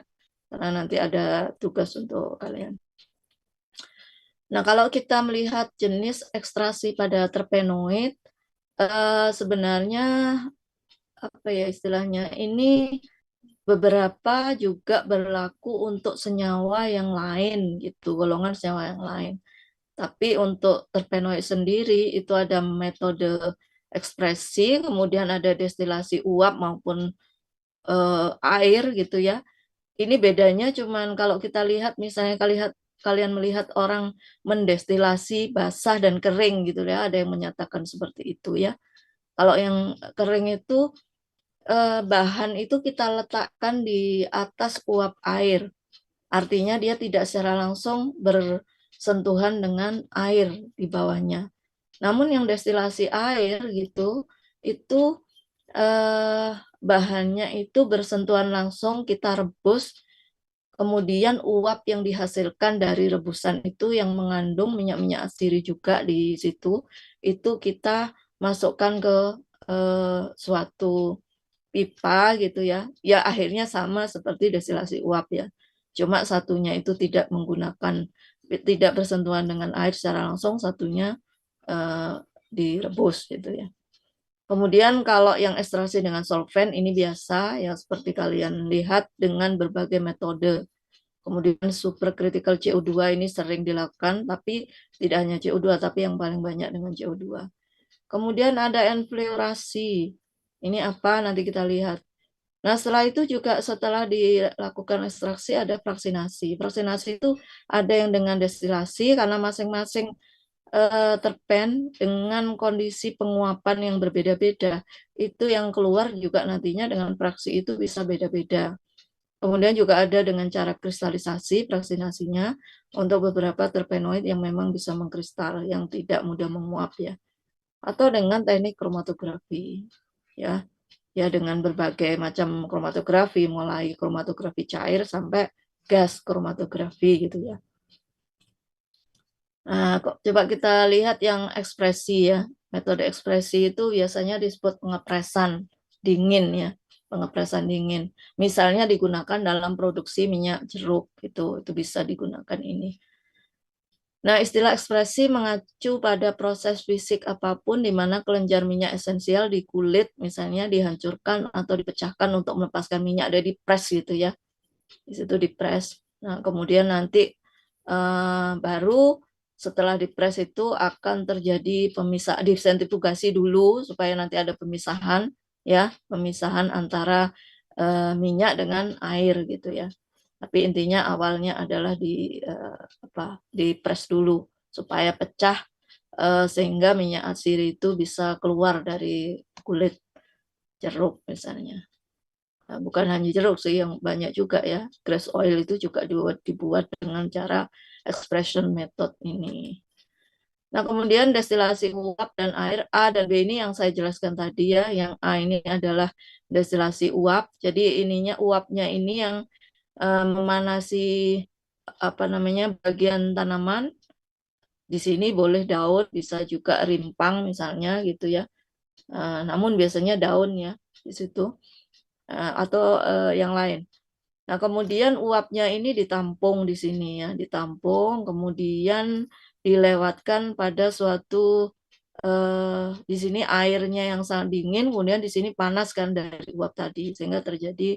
karena nanti ada tugas untuk kalian. Nah, kalau kita melihat jenis ekstraksi pada terpenoid, sebenarnya apa ya istilahnya ini beberapa juga berlaku untuk senyawa yang lain gitu, golongan senyawa yang lain. Tapi untuk terpenoid sendiri itu ada metode ekspresi, kemudian ada destilasi uap maupun air gitu ya. Ini bedanya cuman kalau kita lihat misalnya kalian melihat orang mendestilasi basah dan kering gitu ya, ada yang menyatakan seperti itu ya. Kalau yang kering itu bahan itu kita letakkan di atas uap air. Artinya dia tidak secara langsung bersentuhan dengan air di bawahnya. Namun yang destilasi air gitu, itu bahannya itu bersentuhan langsung, kita rebus, kemudian uap yang dihasilkan dari rebusan itu yang mengandung minyak-minyak asiri juga di situ, itu kita masukkan ke suatu pipa gitu ya. Ya akhirnya sama seperti destilasi uap ya. Cuma satunya itu tidak bersentuhan dengan air secara langsung, satunya direbus gitu ya. Kemudian kalau yang ekstraksi dengan solvent ini biasa ya seperti kalian lihat dengan berbagai metode. Kemudian supercritical CO2 ini sering dilakukan, tapi tidak hanya CO2 tapi yang paling banyak dengan CO2. Kemudian ada enfluorasi. Ini apa nanti kita lihat. Nah, setelah itu juga setelah dilakukan ekstraksi ada fraksinasi. Fraksinasi itu ada yang dengan destilasi karena masing-masing terpen dengan kondisi penguapan yang berbeda-beda. Itu yang keluar juga nantinya dengan fraksi itu bisa beda-beda. Kemudian juga ada dengan cara kristalisasi, fraksinasinya untuk beberapa terpenoid yang memang bisa mengkristal, yang tidak mudah menguap ya. Atau dengan teknik kromatografi ya. Ya dengan berbagai macam kromatografi, mulai kromatografi cair sampai gas kromatografi gitu ya. Nah, coba kita lihat yang ekspresi ya. Metode ekspresi itu biasanya disebut pengepresan dingin ya, pengepresan dingin. Misalnya digunakan dalam produksi minyak jeruk itu bisa digunakan ini. Nah, istilah ekspresi mengacu pada proses fisik apapun di mana kelenjar minyak esensial di kulit misalnya dihancurkan atau dipecahkan untuk melepaskan minyak, ada di press gitu ya. Di situ di press. Nah, kemudian nanti baru setelah di press itu akan terjadi pemisahan, disentrifugasi dulu supaya nanti ada pemisahan ya, pemisahan antara minyak dengan air gitu ya. Tapi intinya awalnya adalah di press dulu supaya pecah sehingga minyak asiri itu bisa keluar dari kulit jeruk misalnya. bukan hanya jeruk sih, yang banyak juga ya. Grass oil itu juga dibuat dengan cara expression method ini. Nah, kemudian destilasi uap dan air A dan B ini yang saya jelaskan tadi ya. Yang A ini adalah destilasi uap. Jadi ininya uapnya ini yang memanasi apa namanya bagian tanaman. Di sini boleh daun, bisa juga rimpang misalnya gitu ya. Namun biasanya daun ya di situ atau yang lain. Nah, kemudian uapnya ini ditampung di sini ya, ditampung, kemudian dilewatkan pada suatu di sini airnya yang sangat dingin, kemudian di sini panas kan dari uap tadi, sehingga terjadi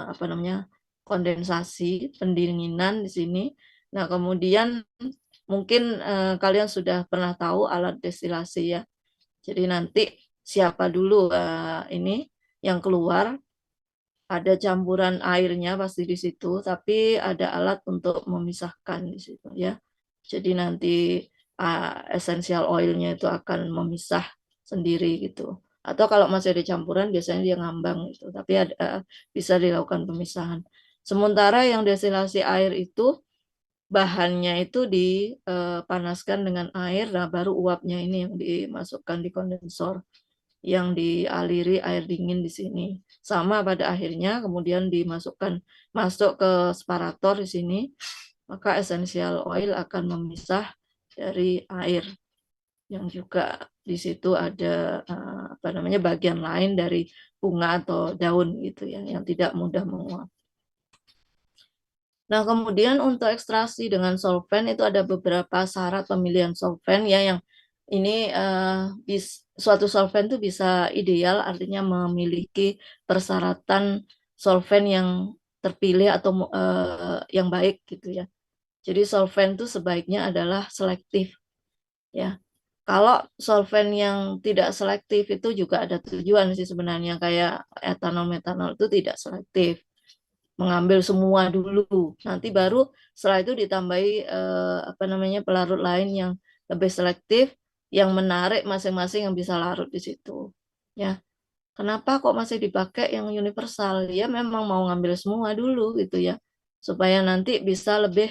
apa namanya kondensasi, pendinginan di sini. Nah, kemudian mungkin kalian sudah pernah tahu alat destilasi ya. Jadi nanti siapa dulu ini yang keluar, ada campuran airnya pasti di situ, tapi ada alat untuk memisahkan di situ ya. Jadi nanti essential oilnya itu akan memisah sendiri gitu. Atau kalau masih ada campuran biasanya dia ngambang gitu, tapi bisa dilakukan pemisahan. Sementara yang destilasi air itu bahannya itu dipanaskan dengan air, nah baru uapnya ini yang dimasukkan di kondensor yang dialiri air dingin di sini. Sama pada akhirnya kemudian masuk ke separator di sini, maka essential oil akan memisah dari air yang juga di situ ada apa namanya bagian lain dari bunga atau daun gitu ya yang tidak mudah menguap. Nah, kemudian untuk ekstraksi dengan solvent itu ada beberapa syarat pemilihan solvent ya yang ini suatu solvent itu bisa ideal artinya memiliki persyaratan solvent yang terpilih atau yang baik gitu ya. Jadi solvent itu sebaiknya adalah selektif ya. Kalau solvent yang tidak selektif itu juga ada tujuan sih sebenarnya kayak etanol metanol itu tidak selektif mengambil semua dulu. Nanti baru setelah itu ditambahi apa namanya pelarut lain yang lebih selektif yang menarik masing-masing yang bisa larut di situ. Ya. Kenapa kok masih dipakai yang universal? Ya memang mau ngambil semua dulu gitu ya. Supaya nanti bisa lebih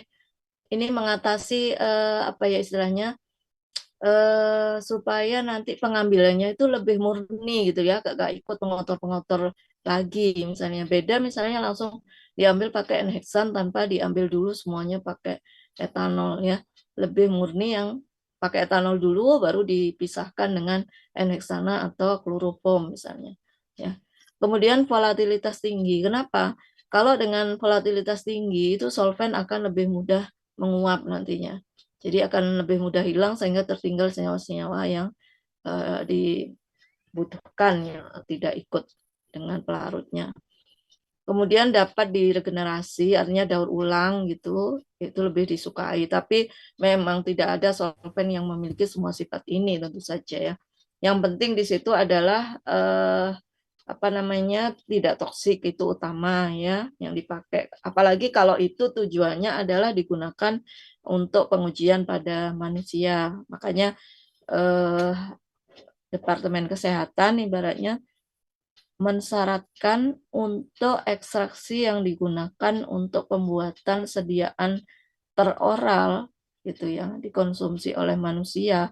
ini mengatasi apa ya istilahnya supaya nanti pengambilannya itu lebih murni gitu ya, gak ikut pengotor-pengotor lagi. Misalnya beda, misalnya langsung diambil pakai enheksan tanpa diambil dulu semuanya pakai etanol ya. Lebih murni yang pakai etanol dulu baru dipisahkan dengan enheksana atau kloroform misalnya. Ya. Kemudian volatilitas tinggi. Kenapa? Kalau dengan volatilitas tinggi itu solvent akan lebih mudah menguap nantinya. Jadi akan lebih mudah hilang sehingga tertinggal senyawa-senyawa yang dibutuhkan yang tidak ikut dengan pelarutnya. Kemudian dapat diregenerasi, artinya daur ulang gitu, itu lebih disukai. Tapi memang tidak ada solvent yang memiliki semua sifat ini tentu saja ya. Yang penting di situ adalah apa namanya tidak toksik itu utama ya yang dipakai. Apalagi kalau itu tujuannya adalah digunakan untuk pengujian pada manusia. Makanya eh, Departemen Kesehatan ibaratnya mensyaratkan untuk ekstraksi yang digunakan untuk pembuatan sediaan peroral gitu yang dikonsumsi oleh manusia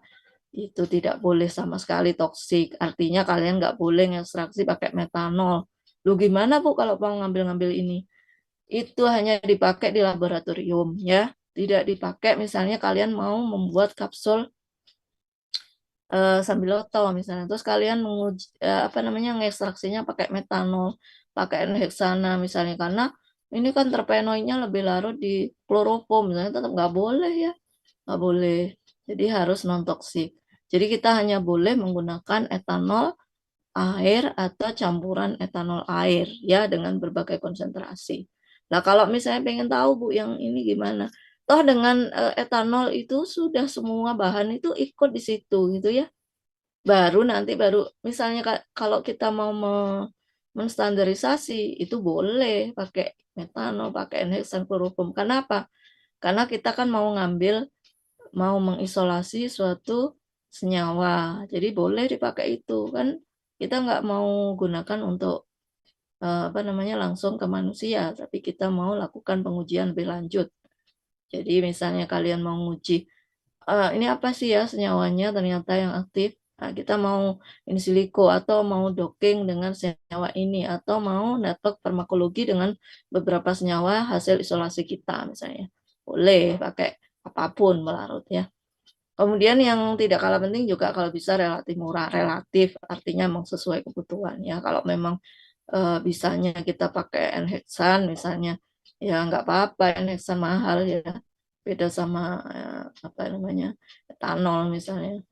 itu tidak boleh sama sekali toksik. Artinya kalian nggak boleh ngekstraksi pakai metanol. Lu gimana Bu kalau mau ngambil-ngambil ini? Itu hanya dipakai di laboratorium ya. Tidak dipakai misalnya kalian mau membuat kapsul sambiloto misalnya. Terus kalian menguji apa namanya ngekstraksinya pakai metanol, pakai enheksana misalnya karena ini kan terpenoidnya lebih larut di kloroform misalnya tetap nggak boleh ya. Nggak boleh. Jadi harus non toksik. Jadi kita hanya boleh menggunakan etanol air atau campuran etanol air ya dengan berbagai konsentrasi. Nah, kalau misalnya pengen tahu Bu yang ini gimana? Toh dengan etanol itu sudah semua bahan itu ikut di situ gitu ya. Baru misalnya kalau kita mau menstandarisasi itu boleh pakai metanol, pakai enheksan kloroform. Kenapa? Karena kita kan mau mengisolasi suatu senyawa. Jadi boleh dipakai itu kan kita nggak mau gunakan untuk langsung ke manusia, tapi kita mau lakukan pengujian lebih lanjut. Jadi misalnya kalian mau nguji, ini apa sih ya senyawanya ternyata yang aktif, nah kita mau in silico atau mau docking dengan senyawa ini, atau mau network farmakologi dengan beberapa senyawa hasil isolasi kita misalnya. Boleh pakai apapun pelarut ya. Kemudian yang tidak kalah penting juga kalau bisa relatif murah, relatif artinya memang sesuai kebutuhan ya. Kalau memang bisanya kita pakai Enhexan misalnya, ya nggak apa-apa, Enhexan mahal ya, beda sama etanol misalnya,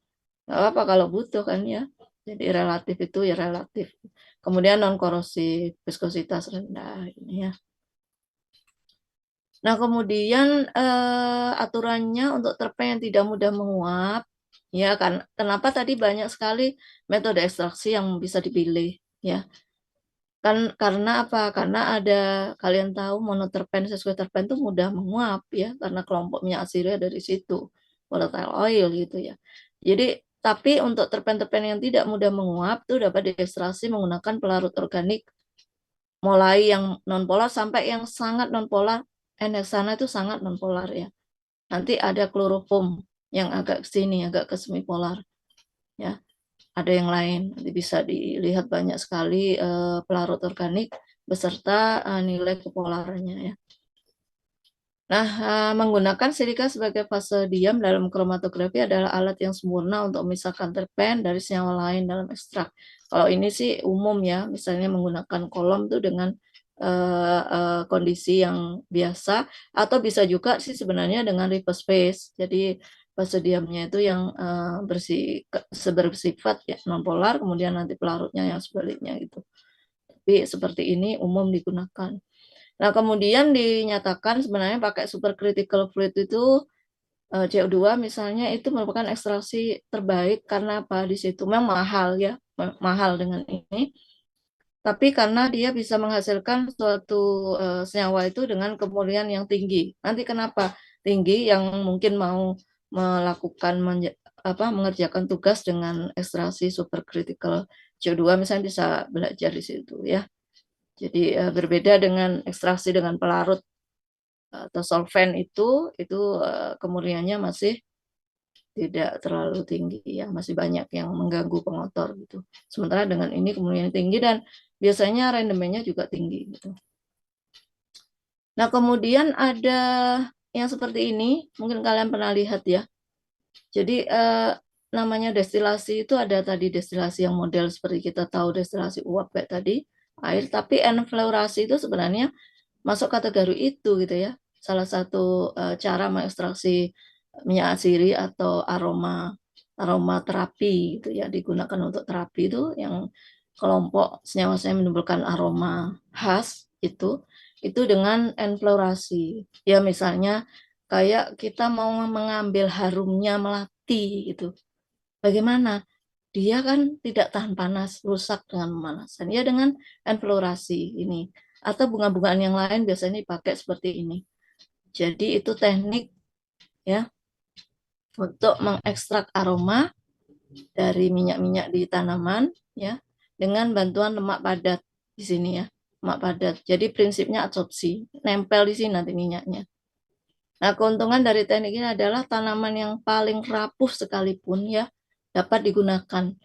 nggak apa-apa kalau butuh kan ya. Jadi relatif itu ya relatif. Kemudian non korosif, viskositas rendah ini ya. Nah, kemudian aturannya untuk terpen yang tidak mudah menguap, ya kan? Kenapa tadi banyak sekali metode ekstraksi yang bisa dipilih, ya? Kan karena apa? Karena ada kalian tahu monoterpen sesuai terpen itu mudah menguap, ya, karena kelompok minyak asirnya dari situ, volatile oil gitu ya. Jadi tapi untuk terpen-terpen yang tidak mudah menguap tuh dapat diekstraksi menggunakan pelarut organik mulai yang nonpolar sampai yang sangat nonpolar. Enhexana itu sangat nonpolar ya. Nanti ada kloroform yang agak ke sini, agak ke semipolar ya. Ada yang lain, nanti bisa dilihat banyak sekali pelarut organik beserta nilai kepolarannya ya. Nah, menggunakan silika sebagai fase diam dalam kromatografi adalah alat yang sempurna untuk memisahkan terpen dari senyawa lain dalam ekstrak. Kalau ini sih umum ya, misalnya menggunakan kolom tuh dengan kondisi yang biasa, atau bisa juga sih sebenarnya dengan reverse phase. Jadi fase diamnya itu yang bersifat ya nonpolar, kemudian nanti pelarutnya yang sebaliknya gitu. Tapi seperti ini umum digunakan. Nah, kemudian dinyatakan sebenarnya pakai supercritical fluid itu CO2 misalnya itu merupakan ekstraksi terbaik karena apa? Di situ memang mahal ya, mahal dengan ini. Tapi karena dia bisa menghasilkan suatu senyawa itu dengan kemurnian yang tinggi. Nanti kenapa tinggi? Yang mungkin mau melakukan mengerjakan tugas dengan ekstraksi supercritical CO2 misalnya bisa belajar di situ ya. Jadi berbeda dengan ekstraksi dengan pelarut atau solvent itu kemurniannya masih tidak terlalu tinggi ya, masih banyak yang mengganggu pengotor gitu. Sementara dengan ini kemurniannya tinggi dan biasanya rendemennya juga tinggi gitu. Nah, kemudian ada yang seperti ini, mungkin kalian pernah lihat ya. Jadi namanya destilasi itu ada tadi destilasi yang model seperti kita tahu destilasi uap kayak tadi, air, tapi enfleurasi itu sebenarnya masuk kategori itu gitu ya. Salah satu cara mengekstraksi minyak asiri atau aroma terapi gitu ya, digunakan untuk terapi itu yang kelompok senyawa-senyawa menimbulkan aroma khas itu dengan enfleurasi. Ya misalnya kayak kita mau mengambil harumnya melati gitu. Bagaimana? Dia kan tidak tahan panas, rusak dengan pemanasan. Ya dengan enfleurasi ini. Atau bunga-bungaan yang lain biasanya dipakai seperti ini. Jadi itu teknik ya untuk mengekstrak aroma dari minyak-minyak di tanaman ya dengan bantuan lemak padat di sini ya. Lemak padat. Jadi prinsipnya adsorpsi, nempel di sini nanti minyaknya. Nah, keuntungan dari teknik ini adalah tanaman yang paling rapuh sekalipun ya dapat digunakan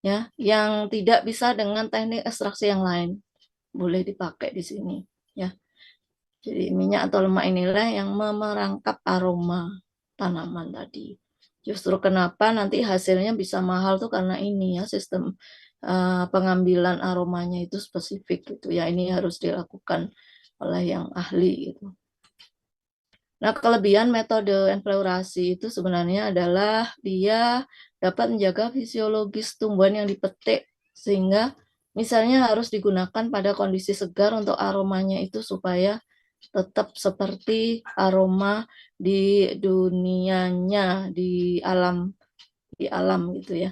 ya, yang tidak bisa dengan teknik ekstraksi yang lain boleh dipakai di sini ya. Jadi minyak atau lemak inilah yang memerangkap aroma tanaman tadi. Justru kenapa nanti hasilnya bisa mahal tuh karena ini ya sistem pengambilan aromanya itu spesifik gitu ya. Ini harus dilakukan oleh yang ahli gitu. Nah, kelebihan metode enfleurasi itu sebenarnya adalah dia dapat menjaga fisiologis tumbuhan yang dipetik sehingga misalnya harus digunakan pada kondisi segar untuk aromanya itu supaya tetap seperti aroma di dunianya, di alam gitu ya.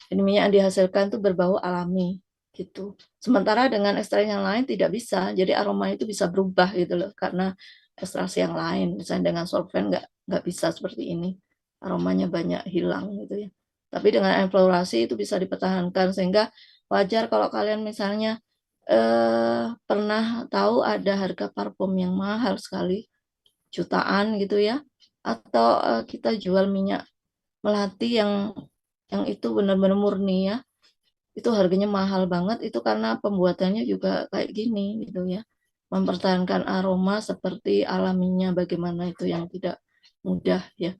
Jadi minyak yang dihasilkan itu berbau alami gitu. Sementara dengan ekstrak yang lain tidak bisa. Jadi aroma itu bisa berubah gitu loh karena ekstraksi yang lain. Misalnya dengan solvent nggak bisa seperti ini. Aromanya banyak hilang gitu ya. Tapi dengan enfleurasi itu bisa dipertahankan sehingga wajar kalau kalian misalnya pernah tahu ada harga parfum yang mahal sekali, jutaan gitu ya, atau kita jual minyak melati yang itu benar-benar murni ya, itu harganya mahal banget, itu karena pembuatannya juga kayak gini gitu ya, mempertahankan aroma seperti alaminya, bagaimana itu yang tidak mudah ya.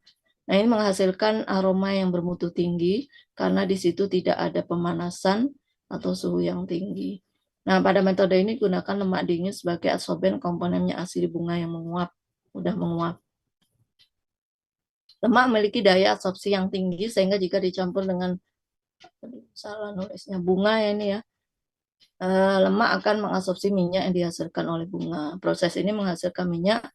Nah, ini menghasilkan aroma yang bermutu tinggi karena di situ tidak ada pemanasan atau suhu yang tinggi. Nah, pada metode ini gunakan lemak dingin sebagai adsorben komponennya asidi bunga yang menguap, mudah menguap. Lemak memiliki daya absorpsi yang tinggi sehingga jika dicampur dengan salah nulisnya bunga ya ini ya, lemak akan mengabsorpsi minyak yang dihasilkan oleh bunga. Proses ini menghasilkan minyak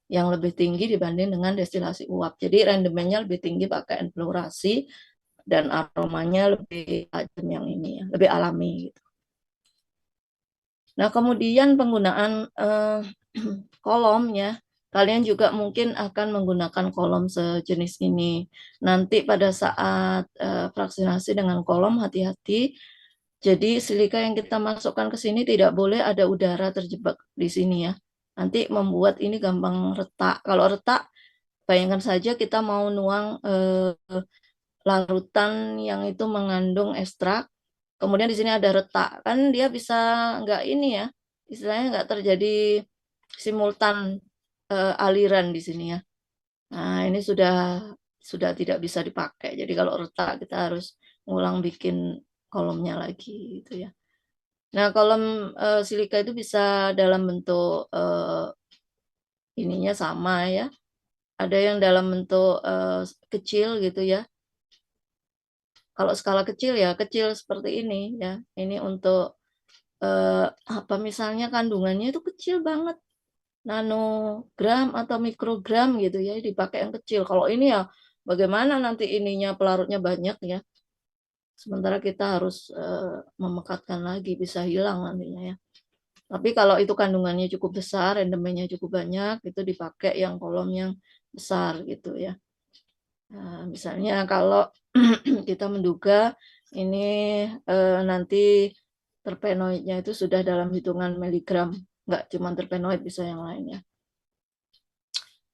yang lebih tinggi dibanding dengan destilasi uap. Jadi rendemennya lebih tinggi pakai enflorasi dan aromanya lebih tajam yang ini ya, lebih alami gitu. Nah, kemudian penggunaan kolom ya. Kalian juga mungkin akan menggunakan kolom sejenis ini. Nanti pada saat fraksinasi dengan kolom hati-hati. Jadi silika yang kita masukkan ke sini tidak boleh ada udara terjebak di sini ya. Nanti membuat ini gampang retak. Kalau retak, bayangkan saja kita mau nuang larutan yang itu mengandung ekstrak, kemudian di sini ada retak, kan dia bisa nggak ini ya, istilahnya nggak terjadi simultan aliran di sini ya. Nah, ini sudah tidak bisa dipakai. Jadi kalau retak kita harus ngulang bikin kolomnya lagi gitu ya. Nah, kolom silika itu bisa dalam bentuk ininya sama ya. Ada yang dalam bentuk kecil gitu ya. Kalau skala kecil ya kecil seperti ini ya. Ini untuk apa misalnya kandungannya itu kecil banget, nanogram atau mikrogram gitu ya, dipakai yang kecil. Kalau ini ya bagaimana nanti ininya pelarutnya banyak ya. Sementara kita harus memekatkan lagi, bisa hilang nantinya ya. Tapi kalau itu kandungannya cukup besar, rendemennya cukup banyak, itu dipakai yang kolom yang besar gitu ya. Nah, misalnya kalau kita menduga ini nanti terpenoidnya itu sudah dalam hitungan miligram, nggak cuma terpenoid, bisa yang lainnya.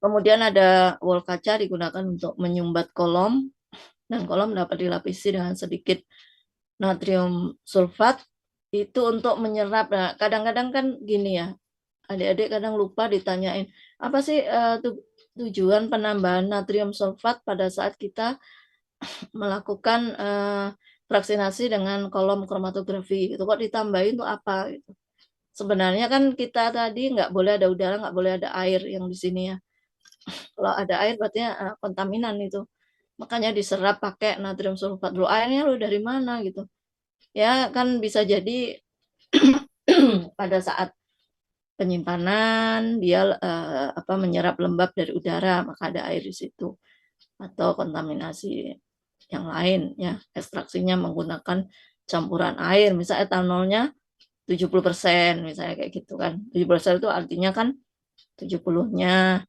Kemudian ada wol kaca digunakan untuk menyumbat kolom, dan kolom dapat dilapisi dengan sedikit natrium sulfat, itu untuk menyerap. Nah, kadang-kadang kan gini ya, adik-adik kadang lupa ditanyain, apa sih tujuan penambahan natrium sulfat pada saat kita melakukan vaksinasi dengan kolom kromatografi itu, kok ditambahin tuh apa gitu. Sebenarnya kan kita tadi nggak boleh ada udara, nggak boleh ada air yang di sini ya. Kalau ada air berarti kontaminan itu. Makanya diserap pakai natrium sulfat dulu. Airnya lu dari mana gitu. Ya kan bisa jadi pada saat penyimpanan dia menyerap lembab dari udara, maka ada air di situ. Atau kontaminasi yang lain ya, ekstraksinya menggunakan campuran air, misalnya etanolnya 70% misalnya kayak gitu kan. 70% itu artinya kan 70-nya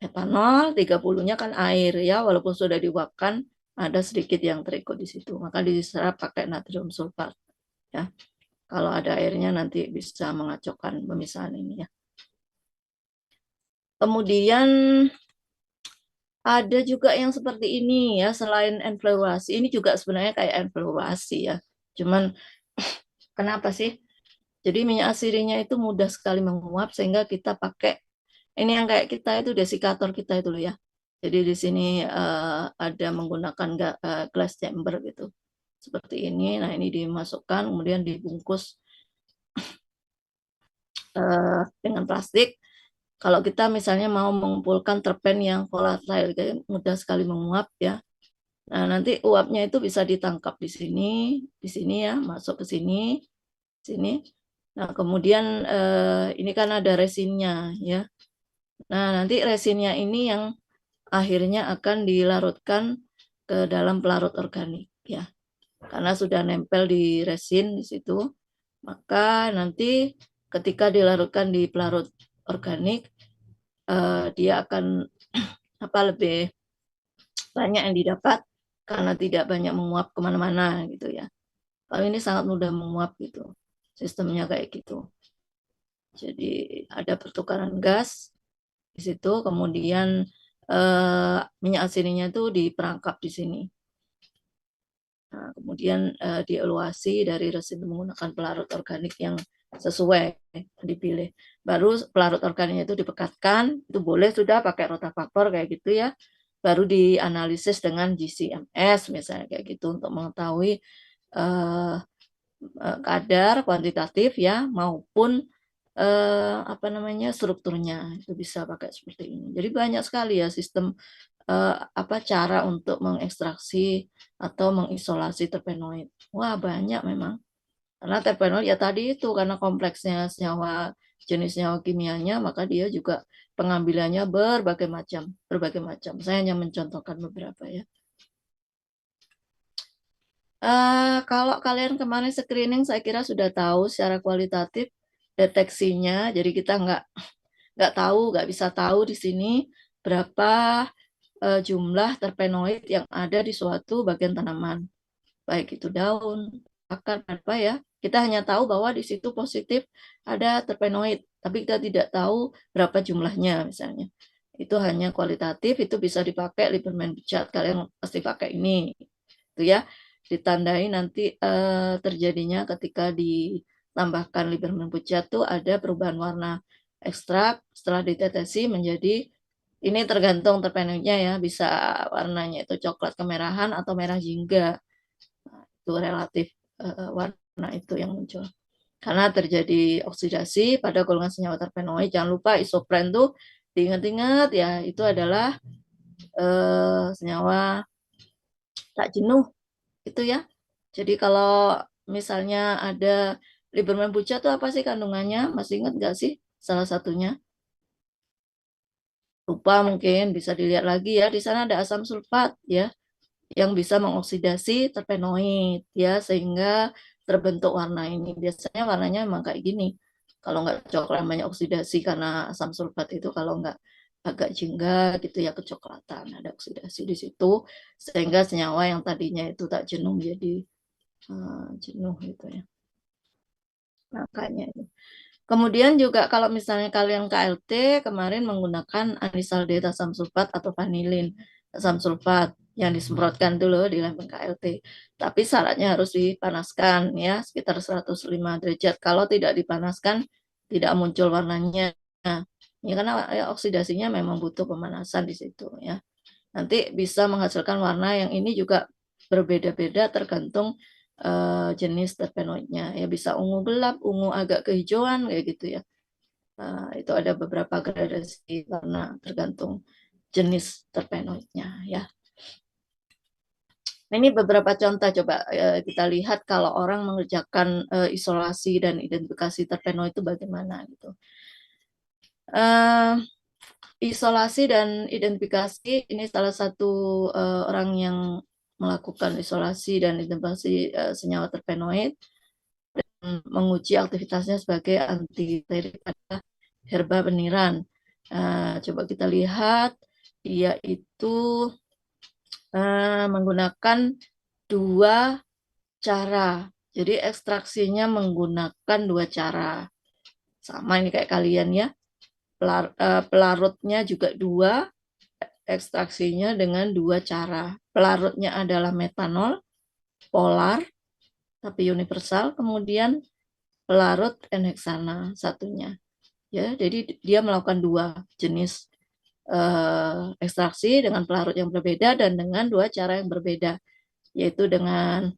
etanol, 30-nya kan air ya, walaupun sudah diuapkan ada sedikit yang terikut di situ. Maka diserap pakai natrium sulfat ya. Kalau ada airnya nanti bisa mengacaukan pemisahan ini ya. Kemudian ada juga yang seperti ini ya, selain enfluorasi. Ini juga sebenarnya kayak enfluorasi ya. Cuman kenapa sih? Jadi minyak asirinya itu mudah sekali menguap sehingga kita pakai ini yang kayak kita itu desikator kita itu loh ya. Jadi di sini ada menggunakan glass chamber gitu. Seperti ini. Nah, ini dimasukkan kemudian dibungkus dengan plastik. Kalau kita misalnya mau mengumpulkan terpen yang volatile, mudah sekali menguap ya. Nah, nanti uapnya itu bisa ditangkap di sini ya, masuk ke sini, sini. Nah, kemudian ini kan ada resinnya ya. Nah, nanti resinnya ini yang akhirnya akan dilarutkan ke dalam pelarut organik ya. Karena sudah nempel di resin di situ, maka nanti ketika dilarutkan di pelarut organik, dia akan lebih banyak yang didapat karena tidak banyak menguap kemana-mana gitu ya. Kalau ini sangat mudah menguap gitu. sistemnya kayak gitu. Jadi ada pertukaran gas di situ, kemudian minyak asininya itu diperangkap di sini. Nah, kemudian dievaluasi dari resin menggunakan pelarut organik yang sesuai dipilih. Baru pelarut organiknya itu dipekatkan, itu boleh sudah pakai rotavapor kayak gitu ya. Baru dianalisis dengan GCMS misalnya kayak gitu untuk mengetahui eh, kadar kuantitatif ya maupun apa namanya strukturnya itu bisa pakai seperti ini. Jadi banyak sekali ya sistem apa cara untuk mengekstraksi atau mengisolasi terpenoid. Wah, banyak memang. Karena terpenoid ya tadi itu karena kompleksnya senyawa jenis senyawa kimianya, maka dia juga pengambilannya berbagai macam, berbagai macam. Saya hanya mencontohkan beberapa ya. Kalau kalian kemarin screening, saya kira sudah tahu secara kualitatif deteksinya. Jadi kita nggak tahu, nggak bisa tahu di sini berapa jumlah terpenoid yang ada di suatu bagian tanaman, baik itu daun, akar, apa ya. Kita hanya tahu bahwa di situ positif ada terpenoid, tapi kita tidak tahu berapa jumlahnya misalnya. Itu hanya kualitatif, itu bisa dipakai Lieberman chart, kalian pasti pakai ini. Itu ya, ditandai nanti terjadinya ketika ditambahkan Lieberman chart itu ada perubahan warna ekstrak setelah ditetesi menjadi ini tergantung terpenoidnya ya, bisa warnanya itu coklat kemerahan atau merah jingga. Nah, itu relatif warna itu yang muncul. Karena terjadi oksidasi pada golongan senyawa terpenoid. Jangan lupa isopren tuh diingat-ingat ya, itu adalah senyawa tak jenuh itu ya. Jadi kalau misalnya ada Lieberman buca tuh apa sih kandungannya? Masih ingat nggak sih salah satunya? Lupa mungkin bisa dilihat lagi ya. Di sana ada asam sulfat ya yang bisa mengoksidasi terpenoid ya sehingga terbentuk warna ini. Biasanya warnanya memang kayak gini. Kalau nggak coklat banyak oksidasi karena asam sulfat itu kalau nggak agak jingga gitu ya kecoklatan ada oksidasi di situ sehingga senyawa yang tadinya itu tak jenuh jadi jenuh gitu ya. Makanya itu. Kemudian juga kalau misalnya kalian KLT kemarin menggunakan anisaldehyat asam sulfat atau vanilin asam sulfat yang disemprotkan dulu di lempeng KLT. Tapi syaratnya harus dipanaskan ya sekitar 105 derajat. Kalau tidak dipanaskan tidak muncul warnanya. Ya karena ya, oksidasinya memang butuh pemanasan di situ ya. Nanti bisa menghasilkan warna yang ini juga berbeda-beda tergantung jenis terpenoidnya. Ya bisa ungu gelap, ungu agak kehijauan kayak gitu ya. Itu ada beberapa gradasi warna tergantung jenis terpenoidnya ya. Nah, ini beberapa contoh coba kita lihat kalau orang mengerjakan isolasi dan identifikasi terpenoid itu bagaimana gitu. Isolasi dan identifikasi ini salah satu orang yang melakukan isolasi dan identifikasi senyawa terpenoid dan menguji aktivitasnya sebagai antibakterik pada herba beniran. Coba kita lihat, dia itu menggunakan dua cara. Jadi ekstraksinya menggunakan dua cara. Sama ini kayak kalian ya. Pelarutnya juga dua, ekstraksinya dengan dua cara. Pelarutnya adalah metanol, polar, tapi universal. Kemudian pelarut N-heksana satunya. Ya, jadi dia melakukan dua jenis ekstraksi dengan pelarut yang berbeda dan dengan dua cara yang berbeda, yaitu dengan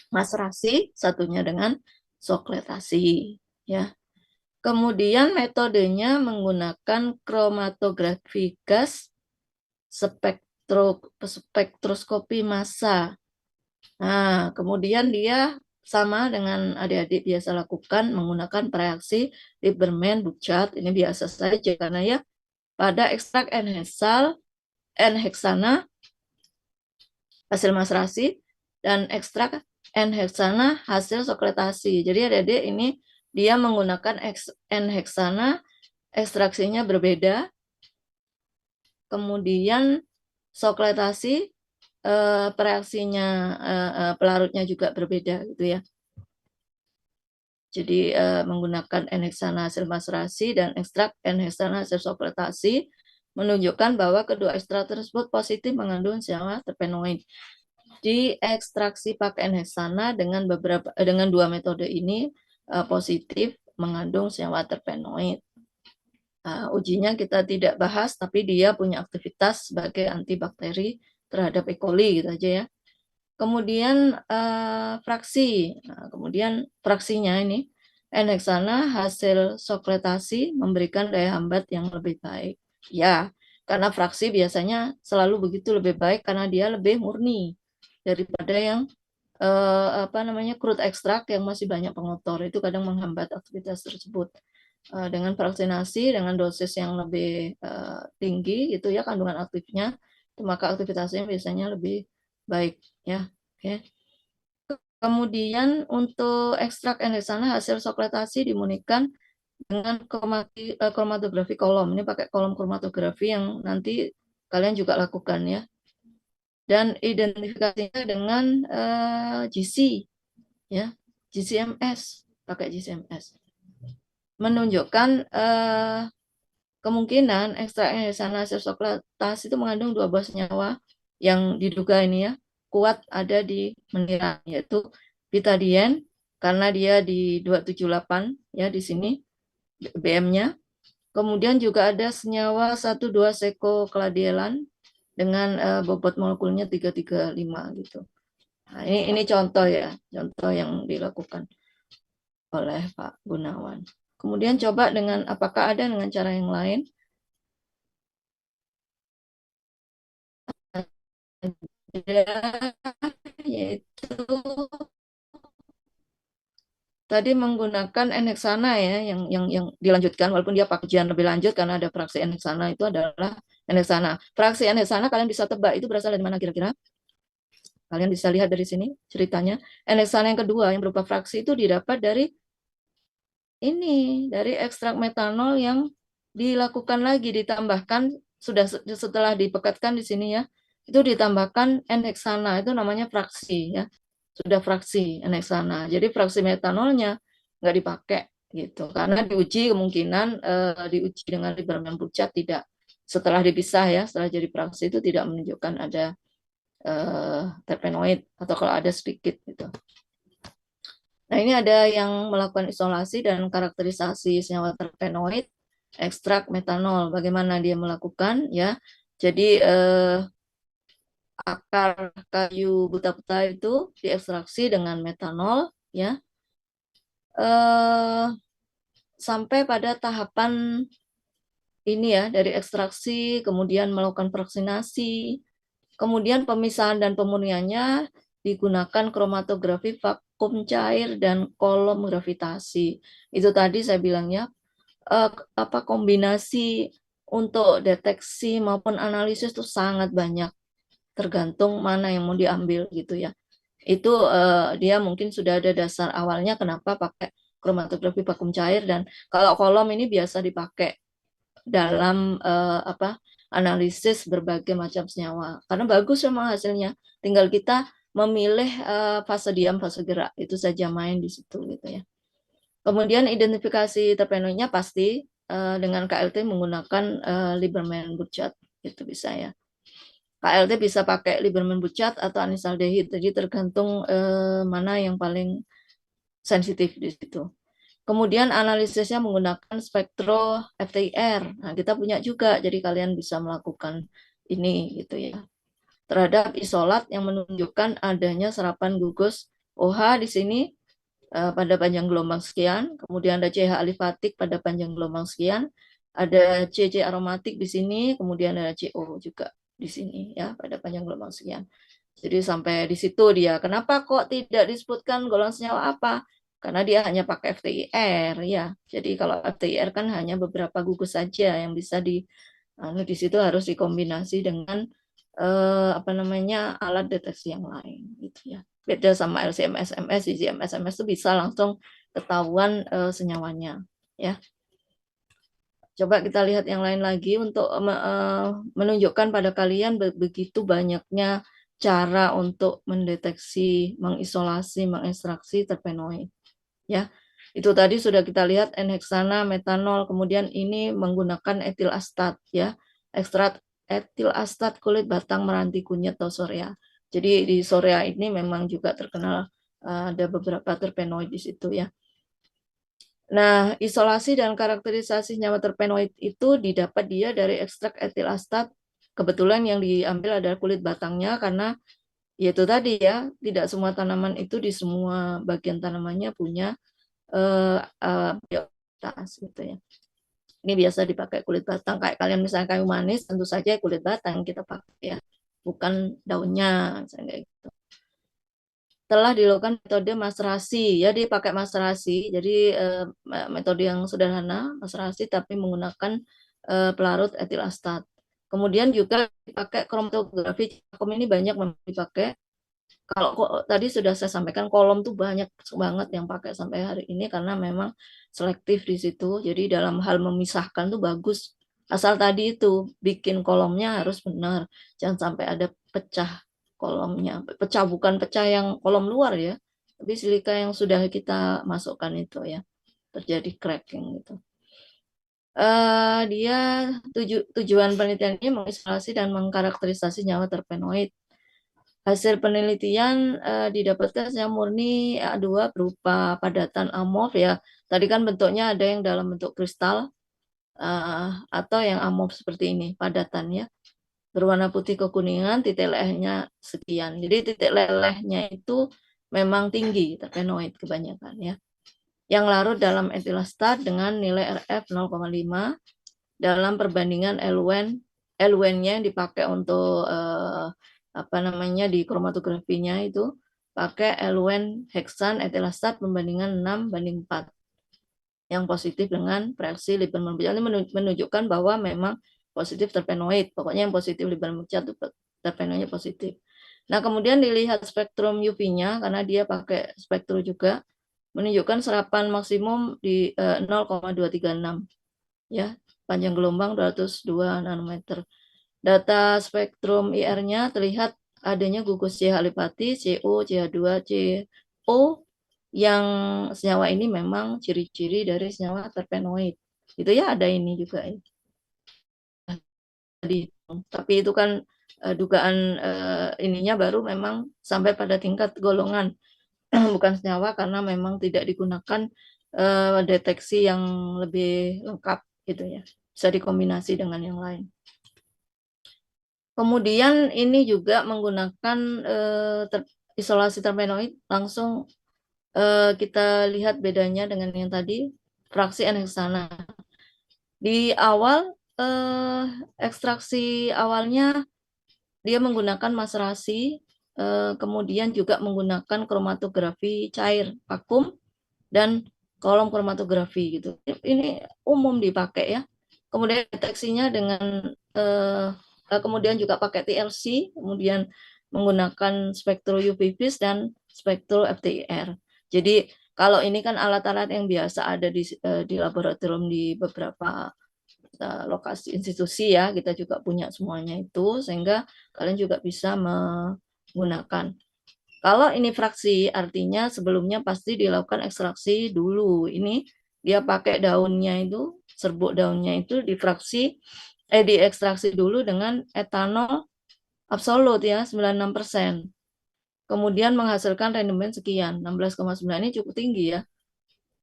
maserasi, satunya dengan sokletasi. Ya. Kemudian metodenya menggunakan kromatografi gas spektroskopi massa. Nah, kemudian dia sama dengan adik-adik biasa lakukan menggunakan reaksi Lieberman-Buchat. Ini biasa saja karena ya pada ekstrak N-heksana hasil maserasi dan ekstrak N-heksana hasil sokletasi. Jadi adik-adik ini dia menggunakan N-heksana ekstraksinya berbeda. Kemudian sokletasi reaksinya pelarutnya juga berbeda gitu ya. Jadi menggunakan enheksana hasil macerasi dan ekstrak enheksana hasil sorpletasi menunjukkan bahwa kedua ekstrak tersebut positif mengandung senyawa terpenoid. Diekstraksi pakai enheksana dengan dua metode ini positif mengandung senyawa terpenoid. Ujinya kita tidak bahas, tapi dia punya aktivitas sebagai antibakteri terhadap E. coli gitu aja ya. Kemudian fraksi. Kemudian fraksinya ini enheksana hasil sorpletasi memberikan daya hambat yang lebih baik. Ya, karena fraksi biasanya selalu begitu lebih baik karena dia lebih murni daripada yang crude ekstrak yang masih banyak pengotor. Itu kadang menghambat aktivitas tersebut. Dengan vaksinasi dengan dosis yang lebih tinggi itu ya kandungan aktifnya, maka aktivitasnya biasanya lebih baik ya. Oke. Kemudian untuk ekstrak enheksana hasil sorpletasi dimurnikan dengan kromatografi kolom. Ini pakai kolom kromatografi yang nanti kalian juga lakukan ya. Dan identifikasinya dengan GC ya, GCMS, pakai GCMS. Menunjukkan kemungkinan ekstrak enheksana hasil sorpletasi itu mengandung 2 buah senyawa yang diduga ini ya kuat ada di meniran, yaitu pitadien karena dia di 278 ya di sini BM-nya. Kemudian juga ada senyawa 1,2 sekokladielen dengan bobot molekulnya 335 gitu. Nah, ini contoh ya, contoh yang dilakukan oleh Pak Gunawan. Kemudian coba dengan apakah ada dengan cara yang lain? Yaitu tadi menggunakan enheksana ya yang dilanjutkan walaupun dia kajian lebih lanjut karena ada fraksi enheksana itu adalah enheksana. Fraksi enheksana kalian bisa tebak itu berasal dari mana kira-kira? Kalian bisa lihat dari sini ceritanya. Enheksana yang kedua yang berupa fraksi itu didapat dari ini, dari ekstrak metanol yang dilakukan lagi ditambahkan sudah setelah dipekatkan di sini ya. Itu ditambahkan enheksana, itu namanya fraksi ya. Sudah fraksi enheksana. Jadi fraksi metanolnya nggak dipakai gitu. Karena diuji kemungkinan diuji dengan Lieberman pucat tidak setelah dipisah ya, setelah jadi fraksi itu tidak menunjukkan ada terpenoid atau kalau ada sedikit gitu. Nah, ini ada yang melakukan isolasi dan karakterisasi senyawa terpenoid ekstrak metanol. Bagaimana dia melakukan ya? Jadi akar kayu buta-buta itu diekstraksi dengan metanol ya. Sampai pada tahapan ini ya dari ekstraksi, kemudian melakukan vaksinasi, kemudian pemisahan dan pemurniannya digunakan kromatografi vakum cair dan kolom gravitasi. Itu tadi saya bilangnya kombinasi untuk deteksi maupun analisis itu sangat banyak, tergantung mana yang mau diambil gitu ya. Itu dia mungkin sudah ada dasar awalnya kenapa pakai kromatografi vakum cair, dan kalau kolom ini biasa dipakai dalam analisis berbagai macam senyawa karena bagus memang hasilnya, tinggal kita memilih fase diam fase gerak, itu saja main di situ gitu ya. Kemudian identifikasi terpenoidnya pasti dengan KLT menggunakan Lieberman Burchard, itu bisa ya. KLT bisa pakai Lieberman Burchard atau anisaldehid, jadi tergantung mana yang paling sensitif di situ. Kemudian analisisnya menggunakan spektro FTIR. Nah, kita punya juga, jadi kalian bisa melakukan ini gitu ya. Terhadap isolat yang menunjukkan adanya serapan gugus OH di sini pada panjang gelombang sekian, kemudian ada CH alifatik pada panjang gelombang sekian, ada CC aromatik di sini, kemudian ada CO juga di sini ya pada panjang gelombang sekian. Jadi sampai di situ dia. Kenapa kok tidak disebutkan golongan senyawa apa? Karena dia hanya pakai FTIR ya. Jadi kalau FTIR kan hanya beberapa gugus saja yang bisa di situ harus dikombinasi dengan alat deteksi yang lain gitu ya. Beda sama LCMS-MS, ICMS-MS itu bisa langsung ketahuan senyawanya ya. Coba kita lihat yang lain lagi untuk menunjukkan pada kalian begitu banyaknya cara untuk mendeteksi, mengisolasi, mengekstraksi terpenoid. Ya, Itu tadi sudah kita lihat N-heksana, metanol, kemudian ini menggunakan etil astat ya, ekstrak etil astat kulit batang meranti kunyit atau sorea. Jadi di sorea ini memang juga terkenal ada beberapa terpenoid di situ ya. Nah, isolasi dan karakterisasi senyawa terpenoid itu didapat dia dari ekstrak etil astat. Kebetulan yang diambil adalah kulit batangnya karena yaitu tadi ya, tidak semua tanaman itu di semua bagian tanamannya punya biotas gitu ya. Ini biasa dipakai kulit batang. Kayak kalian misalnya kayu manis, tentu saja kulit batang kita pakai ya, bukan daunnya misalnya kayak gitu. Telah dilakukan metode maserasi, ya dipakai maserasi, jadi metode yang sederhana maserasi tapi menggunakan pelarut etil astat. Kemudian juga dipakai kromatografi. Ini banyak dipakai. Kalau tadi sudah saya sampaikan kolom tuh banyak banget yang pakai sampai hari ini karena memang selektif di situ. Jadi dalam hal memisahkan tuh bagus. Asal tadi itu bikin kolomnya harus benar. Jangan sampai ada pecah kolomnya. Pecah bukan pecah yang kolom luar ya. Tapi silika yang sudah kita masukkan itu ya. Terjadi cracking gitu. Dia tujuan penelitiannya mengisolasi dan mengkarakterisasi nyawa terpenoid. Hasil penelitian didapatkan senyawa murni A2 berupa padatan amorf ya. Tadi kan bentuknya ada yang dalam bentuk kristal atau yang amorf seperti ini padatannya. Berwarna putih kekuningan, titik lelehnya sekian. Jadi titik lelehnya itu memang tinggi terpenoid kebanyakan ya. Yang larut dalam etilastat dengan nilai RF 0,5 dalam perbandingan Luen-nya yang dipakai untuk apa namanya di kromatografinya itu pakai Luen heksan etilastat pembandingan 6:4 yang positif dengan reaksi Lieberman Ini menunjukkan bahwa memang positif terpenoid. Pokoknya yang positif Lieberman itu terpenoidnya positif. Nah, kemudian dilihat spektrum UV-nya karena dia pakai spektrum juga menunjukkan serapan maksimum di 0,236 ya, panjang gelombang 202 nanometer. Data spektrum IR-nya terlihat adanya gugus CH alipati, CO, CH2, CO yang senyawa ini memang ciri-ciri dari senyawa terpenoid. Itu ya ada ini juga. Tapi itu kan dugaan ininya baru memang sampai pada tingkat golongan bukan senyawa karena memang tidak digunakan deteksi yang lebih lengkap gitu ya. Bisa dikombinasi dengan yang lain. Kemudian ini juga menggunakan isolasi terpenoid langsung kita lihat bedanya dengan yang tadi fraksi N-heksana. Di awal ekstraksi awalnya dia menggunakan maserasi, kemudian juga menggunakan kromatografi cair vakum dan kolom kromatografi gitu. Ini umum dipakai ya. Kemudian deteksinya dengan kemudian juga pakai TLC, kemudian menggunakan spektro UV-Vis dan spektro FTIR. Jadi kalau ini kan alat-alat yang biasa ada di laboratorium di beberapa lokasi institusi ya, kita juga punya semuanya itu, sehingga kalian juga bisa menggunakan. Kalau ini fraksi, artinya sebelumnya pasti dilakukan ekstraksi dulu. Ini dia pakai daunnya itu, serbuk daunnya itu diekstraksi dulu dengan etanol absolut ya, 96%. Kemudian menghasilkan rendemen sekian, 16,9 ini cukup tinggi ya.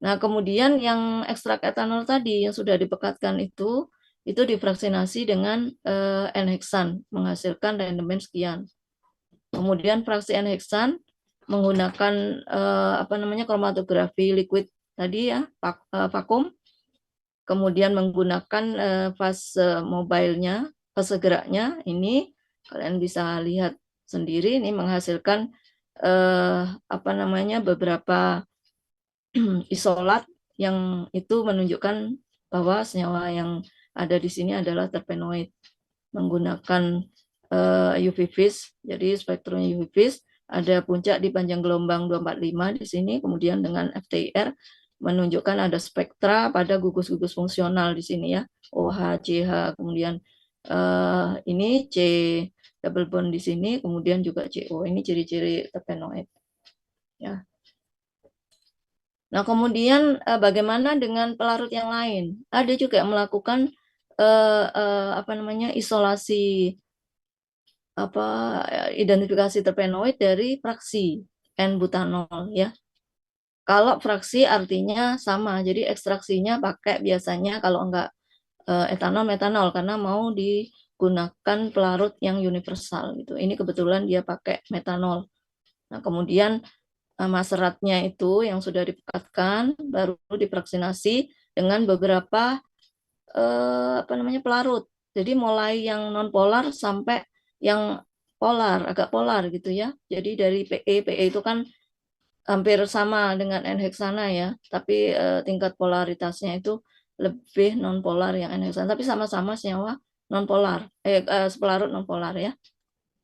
Nah, kemudian yang ekstrak etanol tadi yang sudah dipekatkan itu difraksinasi dengan N-heksan, menghasilkan rendemen sekian. Kemudian fraksi N-heksan menggunakan apa namanya kromatografi liquid tadi ya, vakum. Kemudian menggunakan fase mobile-nya, fase geraknya ini kalian bisa lihat sendiri ini menghasilkan apa namanya beberapa isolat yang itu menunjukkan bahwa senyawa yang ada di sini adalah terpenoid menggunakan UV-Vis. Jadi spektrumnya UV-Vis ada puncak di panjang gelombang 245 di sini, kemudian dengan FTIR menunjukkan ada spektra pada gugus-gugus fungsional di sini ya, OH, CH, kemudian ini C double bond di sini, kemudian juga CO. Ini ciri-ciri terpenoid. Ya. Nah, kemudian bagaimana dengan pelarut yang lain? Ada juga yang melakukan apa namanya, isolasi apa identifikasi terpenoid dari fraksi N-butanol ya. Kalau fraksi artinya sama, jadi ekstraksinya pakai biasanya kalau enggak etanol metanol karena mau digunakan pelarut yang universal gitu. Ini kebetulan dia pakai metanol. Nah, kemudian maseratnya itu yang sudah dipekatkan baru dipraksinasi dengan beberapa apa namanya pelarut. Jadi mulai yang non polar sampai yang polar, agak polar gitu ya. Jadi dari PE itu kan hampir sama dengan N-heksana ya, tapi tingkat polaritasnya itu lebih non polar yang N-heksana, tapi sama-sama senyawa non polar, pelarut non polar ya.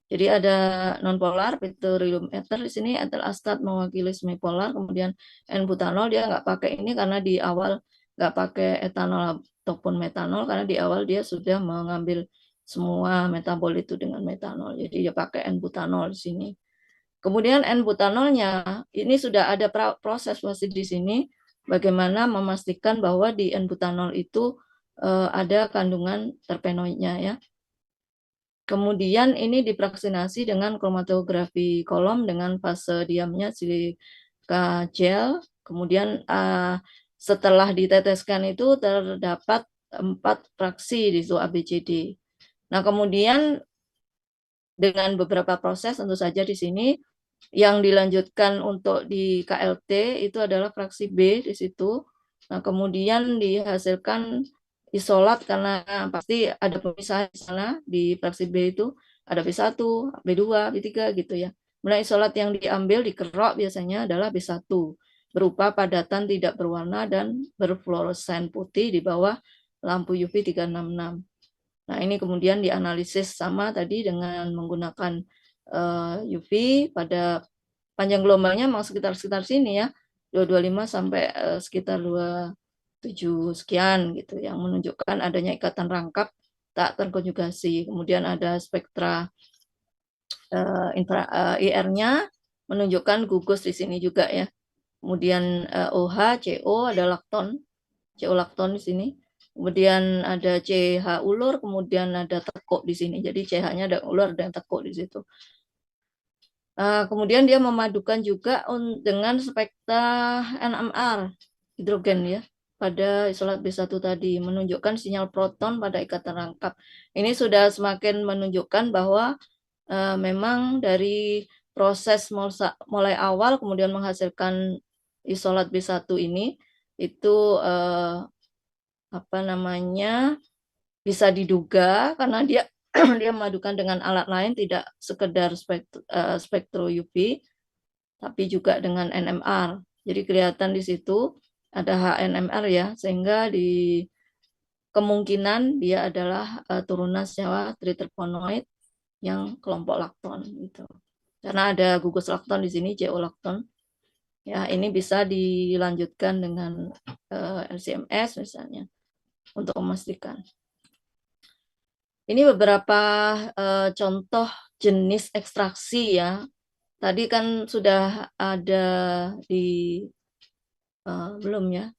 Jadi ada nonpolar pityrium ether di sini, etil astat mewakili semipolar, kemudian N-butanol dia nggak pakai ini karena di awal nggak pakai etanol ataupun metanol karena di awal dia sudah mengambil semua metabolit itu dengan metanol. Jadi dia pakai N-butanol di sini. Kemudian N-butanolnya ini sudah ada proses pasti di sini bagaimana memastikan bahwa di N-butanol itu ada kandungan terpenoidnya ya. Kemudian ini dipraksinasi dengan kromatografi kolom dengan fase diamnya silika gel. Kemudian setelah diteteskan itu terdapat 4 fraksi di situ ABCD. Nah, kemudian dengan beberapa proses tentu saja di sini yang dilanjutkan untuk di KLT itu adalah fraksi B di situ. Nah, kemudian dihasilkan isolat karena pasti ada pemisahan di sana di fraksi B itu ada B1, B2, B3 gitu ya. Mulai isolat yang diambil dikerok biasanya adalah B1 berupa padatan tidak berwarna dan berfluoresen putih di bawah lampu UV 366. Nah, ini kemudian dianalisis sama tadi dengan menggunakan UV pada panjang gelombangnya mau sekitar sini ya, 225 sampai sekitar 27 sekian gitu yang menunjukkan adanya ikatan rangkap tak terkonjugasi. Kemudian ada spektra IR-nya menunjukkan gugus di sini juga ya. Kemudian OH, CO ada lakton, CO lakton di sini. Kemudian ada CH ulur, kemudian ada tekuk di sini. Jadi CH-nya ada ulur dan tekuk di situ. Kemudian dia memadukan juga dengan spektra NMR hidrogen ya pada isolat B1 tadi menunjukkan sinyal proton pada ikatan rangkap. Ini sudah semakin menunjukkan bahwa memang dari proses mulai awal kemudian menghasilkan isolat B1 ini itu apa namanya bisa diduga karena dia dia memadukan dengan alat lain tidak sekedar spektro UV tapi juga dengan NMR. Jadi kelihatan di situ ada HNMR ya sehingga di kemungkinan dia adalah turunan senyawa triterpenoid yang kelompok lakton gitu. Karena ada gugus lakton di sini, lakton. Ya, ini bisa dilanjutkan dengan LCMS misalnya untuk memastikan. Ini beberapa contoh jenis ekstraksi ya. Tadi kan sudah ada di belum ya.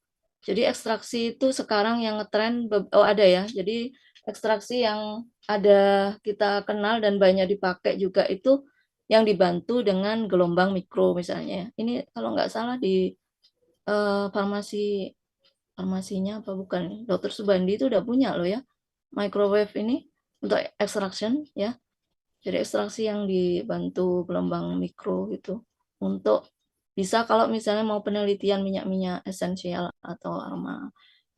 Jadi ekstraksi itu sekarang yang ngetren ada ya. Jadi ekstraksi yang ada kita kenal dan banyak dipakai juga itu yang dibantu dengan gelombang mikro misalnya. Ini kalau nggak salah di farmasinya apa bukan? Dokter Subandi itu udah punya loh ya microwave ini untuk extraction ya. Jadi ekstraksi yang dibantu gelombang mikro gitu untuk bisa kalau misalnya mau penelitian minyak-minyak esensial atau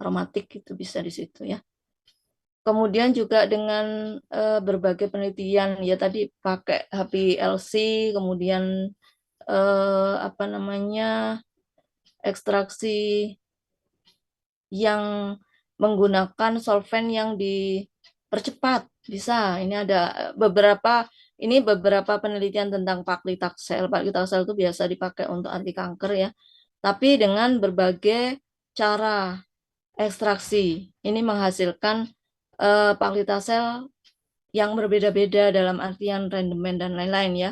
aromatik itu bisa di situ ya. Kemudian juga dengan berbagai penelitian ya tadi pakai HPLC, kemudian apa namanya ekstraksi yang menggunakan solvent yang dipercepat bisa. Ini ada beberapa penelitian tentang paklitaxel. Paklitaxel itu biasa dipakai untuk anti kanker ya. Tapi dengan berbagai cara ekstraksi ini menghasilkan paklitaxel yang berbeda-beda dalam artian rendemen dan lain-lain ya.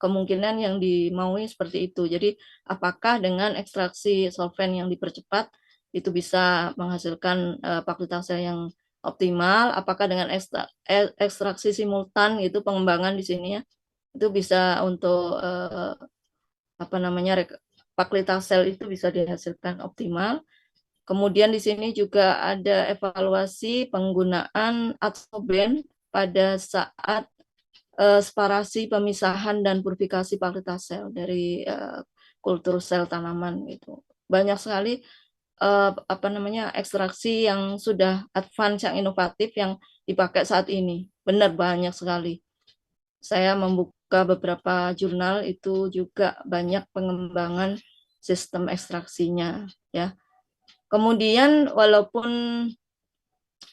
kemungkinan yang dimaui seperti itu. Jadi apakah dengan ekstraksi solvent yang dipercepat itu bisa menghasilkan paklitasel yang optimal? Apakah dengan ekstraksi simultan itu pengembangan di sini ya itu bisa untuk apa namanya paklitasel itu bisa dihasilkan optimal. Kemudian di sini juga ada evaluasi penggunaan adsorbent pada saat separasi pemisahan dan purifikasi paklitasel dari kultur sel tanaman itu. Banyak sekali apa namanya ekstraksi yang sudah advance yang inovatif yang dipakai saat ini. Benar banyak sekali. Saya membuka beberapa jurnal itu juga banyak pengembangan sistem ekstraksinya ya. Kemudian walaupun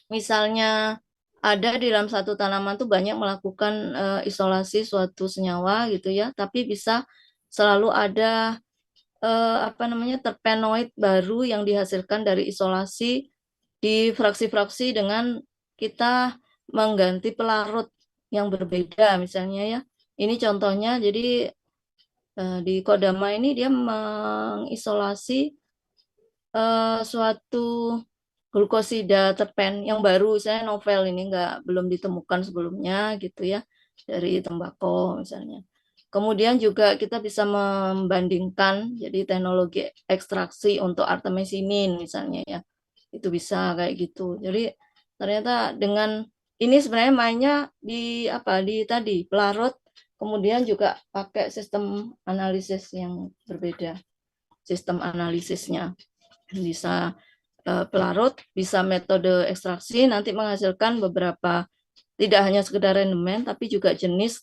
misalnya ada di dalam satu tanaman tuh banyak melakukan isolasi suatu senyawa gitu ya, tapi bisa selalu ada apa namanya terpenoid baru yang dihasilkan dari isolasi di fraksi-fraksi dengan kita mengganti pelarut yang berbeda misalnya ya. Ini contohnya jadi di kodama ini dia mengisolasi suatu glukosida terpen yang baru, saya novel ini belum ditemukan sebelumnya gitu ya dari tembakau misalnya. Kemudian juga kita bisa membandingkan jadi teknologi ekstraksi untuk artemisinin misalnya ya. Itu bisa kayak gitu. Jadi ternyata dengan ini sebenarnya mainnya di apa di tadi pelarut kemudian juga pakai sistem analisis yang berbeda. Sistem analisisnya bisa pelarut, bisa metode ekstraksi nanti menghasilkan beberapa tidak hanya sekedar rendemen tapi juga jenis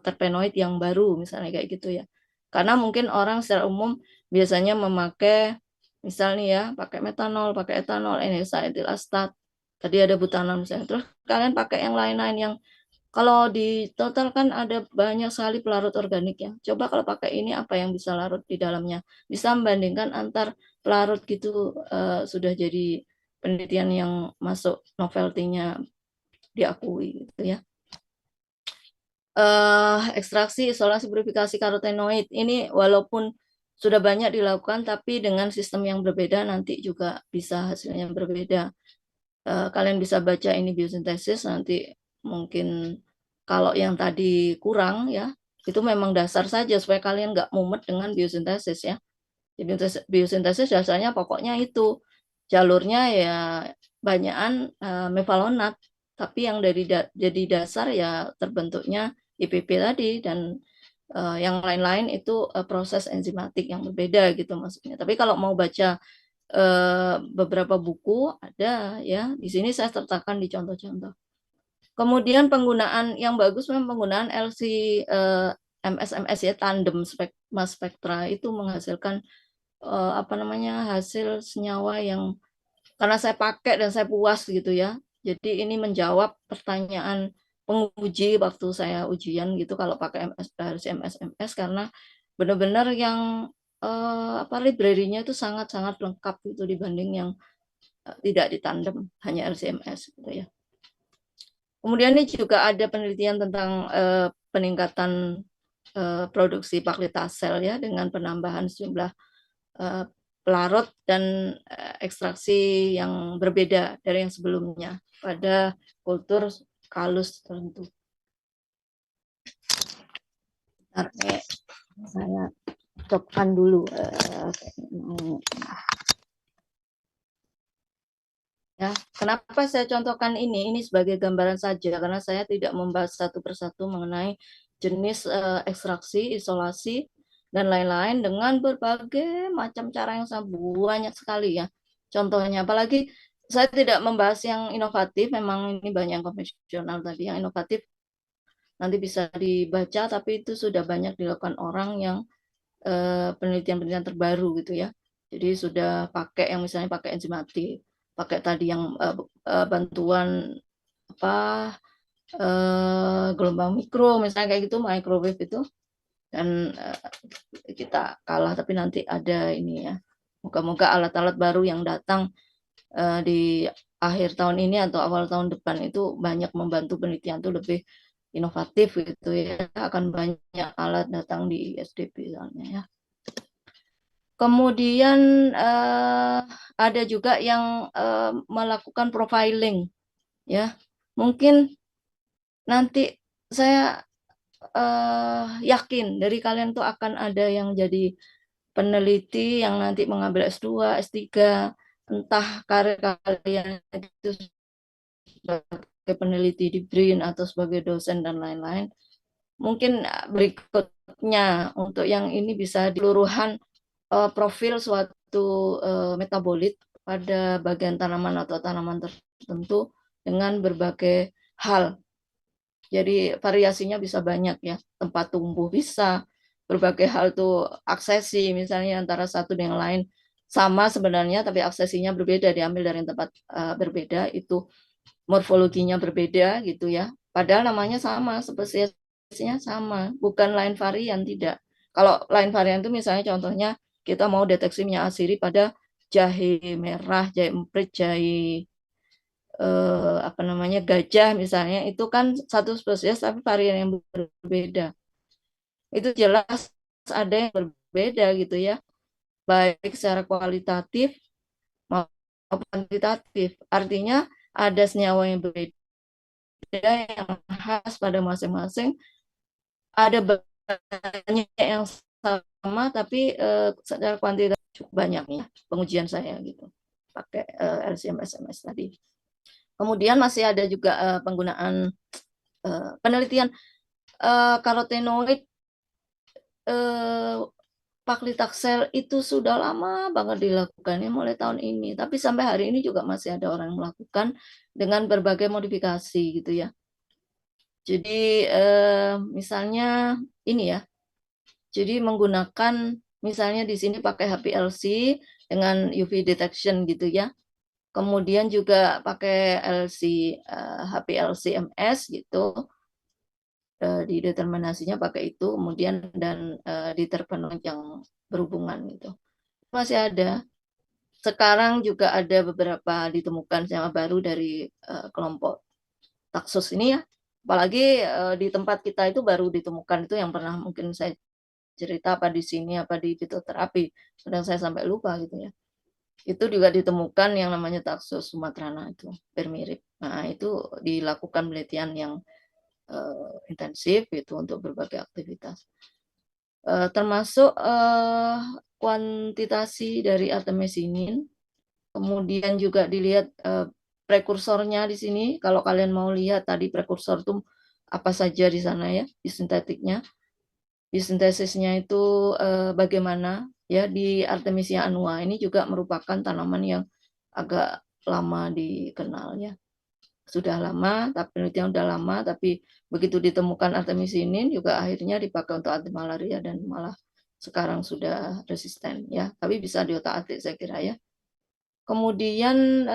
terpenoid yang baru misalnya kayak gitu ya. Karena mungkin orang secara umum biasanya memakai misalnya ya pakai metanol, pakai etanol, NSA, etilastat. Tadi ada butanol misalnya. Terus kalian pakai yang lain-lain yang kalau di total kan ada banyak sekali pelarut organik ya. Coba kalau pakai ini apa yang bisa larut di dalamnya? Bisa membandingkan antar pelarut gitu sudah jadi penelitian yang masuk novelty-nya diakui gitu ya. Ekstraksi isolasi purifikasi karotenoid ini walaupun sudah banyak dilakukan tapi dengan sistem yang berbeda nanti juga bisa hasilnya berbeda. Kalian bisa baca ini biosintesis nanti mungkin kalau yang tadi kurang ya itu memang dasar saja supaya kalian nggak mumet dengan biosintesis ya. Biosintesis dasarnya pokoknya itu jalurnya ya banyakan mevalonat tapi yang jadi dasar ya terbentuknya IPP tadi dan yang lain-lain itu proses enzimatik yang berbeda gitu maksudnya. Tapi kalau mau baca beberapa buku ada ya di sini saya sertakan di contoh-contoh. Kemudian penggunaan yang bagus memang penggunaan LC MSMS ya tandem mass spektra itu menghasilkan apa namanya hasil senyawa yang karena saya pakai dan saya puas gitu ya. Jadi ini menjawab pertanyaan penguji waktu saya ujian gitu kalau pakai MSMS karena benar-benar yang apa library-nya itu sangat-sangat lengkap itu dibanding yang tidak ditandem hanya LCMS gitu ya. Kemudian ini juga ada penelitian tentang peningkatan produksi paklitasel ya dengan penambahan sejumlah pelarut dan ekstraksi yang berbeda dari yang sebelumnya pada kultur kalus tertentu. Bentar, saya copkan dulu. Ya, kenapa saya contohkan ini? Ini sebagai gambaran saja karena saya tidak membahas satu persatu mengenai jenis ekstraksi, isolasi dan lain-lain dengan berbagai macam cara yang sangat banyak sekali ya. Contohnya, apalagi saya tidak membahas yang inovatif, memang ini banyak yang konvensional tadi, yang inovatif nanti bisa dibaca, tapi itu sudah banyak dilakukan orang yang penelitian-penelitian terbaru gitu ya. Jadi sudah pakai yang misalnya pakai enzimatik, pakai tadi yang bantuan apa gelombang mikro misalnya kayak gitu microwave itu dan kita kalah tapi nanti ada ini ya. Moga-moga alat-alat baru yang datang di akhir tahun ini atau awal tahun depan itu banyak membantu penelitian itu lebih inovatif gitu ya, akan banyak alat datang di ISDP misalnya ya. Kemudian ada juga yang melakukan profiling ya. Mungkin nanti saya yakin dari kalian tuh akan ada yang jadi peneliti yang nanti mengambil S2, S3, entah karir kalian itu sebagai peneliti di BRIN atau sebagai dosen dan lain-lain. Mungkin berikutnya untuk yang ini bisa diluruhan profil suatu metabolit pada bagian tanaman atau tanaman tertentu dengan berbagai hal. Jadi variasinya bisa banyak ya, tempat tumbuh bisa, berbagai hal tuh aksesi misalnya antara satu dengan lain sama sebenarnya tapi aksesinya berbeda, diambil dari tempat berbeda, itu morfologinya berbeda gitu ya. Padahal namanya sama, spesiesnya sama, bukan lain varian, tidak. Kalau lain varian itu misalnya contohnya kita mau deteksi minyak asiri pada jahe merah, jahe emprit, jahe apa namanya gajah misalnya, itu kan satu spesies tapi varian yang berbeda. Itu jelas ada yang berbeda gitu ya, baik secara kualitatif maupun kuantitatif. Artinya ada senyawa yang berbeda yang khas pada masing-masing, ada banyak yang sama tapi secara kuantitatif cukup banyak ya pengujian saya gitu pakai LCM SMS tadi. Kemudian masih ada juga penggunaan penelitian karotenoid paclitaxel itu sudah lama banget dilakukannya mulai tahun ini, tapi sampai hari ini juga masih ada orang yang melakukan dengan berbagai modifikasi gitu ya. Jadi misalnya ini ya, jadi menggunakan misalnya di sini pakai HPLC dengan UV detection gitu ya. Kemudian juga pakai LC HPLC MS gitu. Dideterminasinya pakai itu, kemudian dan diterpenuhi yang berhubungan gitu. Masih ada. Sekarang juga ada beberapa ditemukan yang baru dari kelompok Taxus ini ya. Apalagi di tempat kita itu baru ditemukan, itu yang pernah mungkin saya cerita apa di sini apa di fitoterapi, sedang saya sampai lupa gitu ya. Itu juga ditemukan yang namanya Taxus sumatrana itu bermirip. Nah, itu dilakukan penelitian yang intensif itu untuk berbagai aktivitas. Termasuk kuantitasi dari artemisinin. Kemudian juga dilihat prekursornya di sini. Kalau kalian mau lihat tadi prekursor itu apa saja di sana ya, di sintetiknya. Di sintesisnya itu bagaimana ya di Artemisia annua ini juga merupakan tanaman yang agak lama dikenal ya. Sudah lama, tapi penelitian sudah lama, tapi begitu ditemukan artemisinin juga akhirnya dipakai untuk anti malaria dan malah sekarang sudah resisten ya, tapi bisa diotak-atik saya kira ya. Kemudian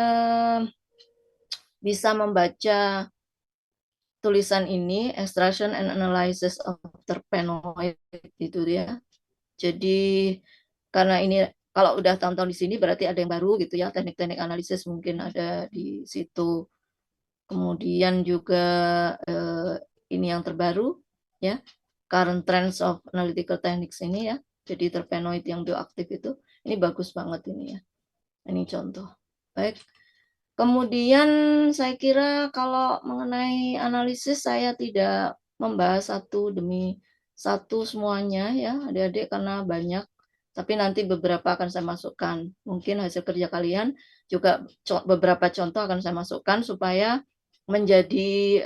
bisa membaca tulisan ini, extraction and analysis of terpenoid itu ya. Jadi karena ini kalau udah tahun-tahun di sini berarti ada yang baru gitu ya, teknik-teknik analisis mungkin ada di situ. Kemudian juga ini yang terbaru ya, current trends of analytical techniques ini ya. Jadi terpenoid yang bioaktif itu ini bagus banget ini ya. Ini contoh. Baik. Kemudian saya kira kalau mengenai analisis saya tidak membahas satu demi satu semuanya ya adik-adik karena banyak, tapi nanti beberapa akan saya masukkan. Mungkin hasil kerja kalian juga beberapa contoh akan saya masukkan supaya menjadi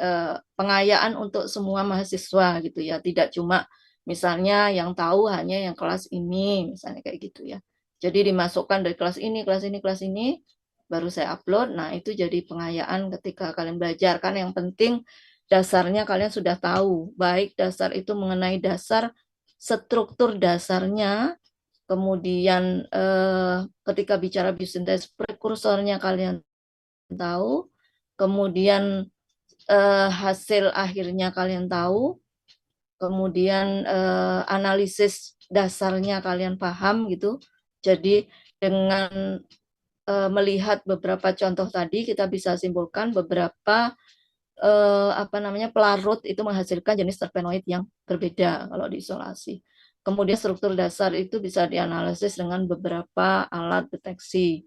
pengayaan untuk semua mahasiswa gitu ya, tidak cuma misalnya yang tahu hanya yang kelas ini misalnya kayak gitu ya. Jadi dimasukkan dari kelas ini, kelas ini, kelas ini, baru saya upload. Nah, itu jadi pengayaan ketika kalian belajar. Kan yang penting dasarnya kalian sudah tahu. Baik dasar itu mengenai dasar struktur dasarnya, kemudian ketika bicara biosintesis prekursornya kalian tahu, kemudian hasil akhirnya kalian tahu, kemudian analisis dasarnya kalian paham gitu. Jadi dengan melihat beberapa contoh tadi kita bisa simpulkan beberapa apa namanya pelarut itu menghasilkan jenis terpenoid yang berbeda kalau diisolasi. Kemudian struktur dasar itu bisa dianalisis dengan beberapa alat deteksi,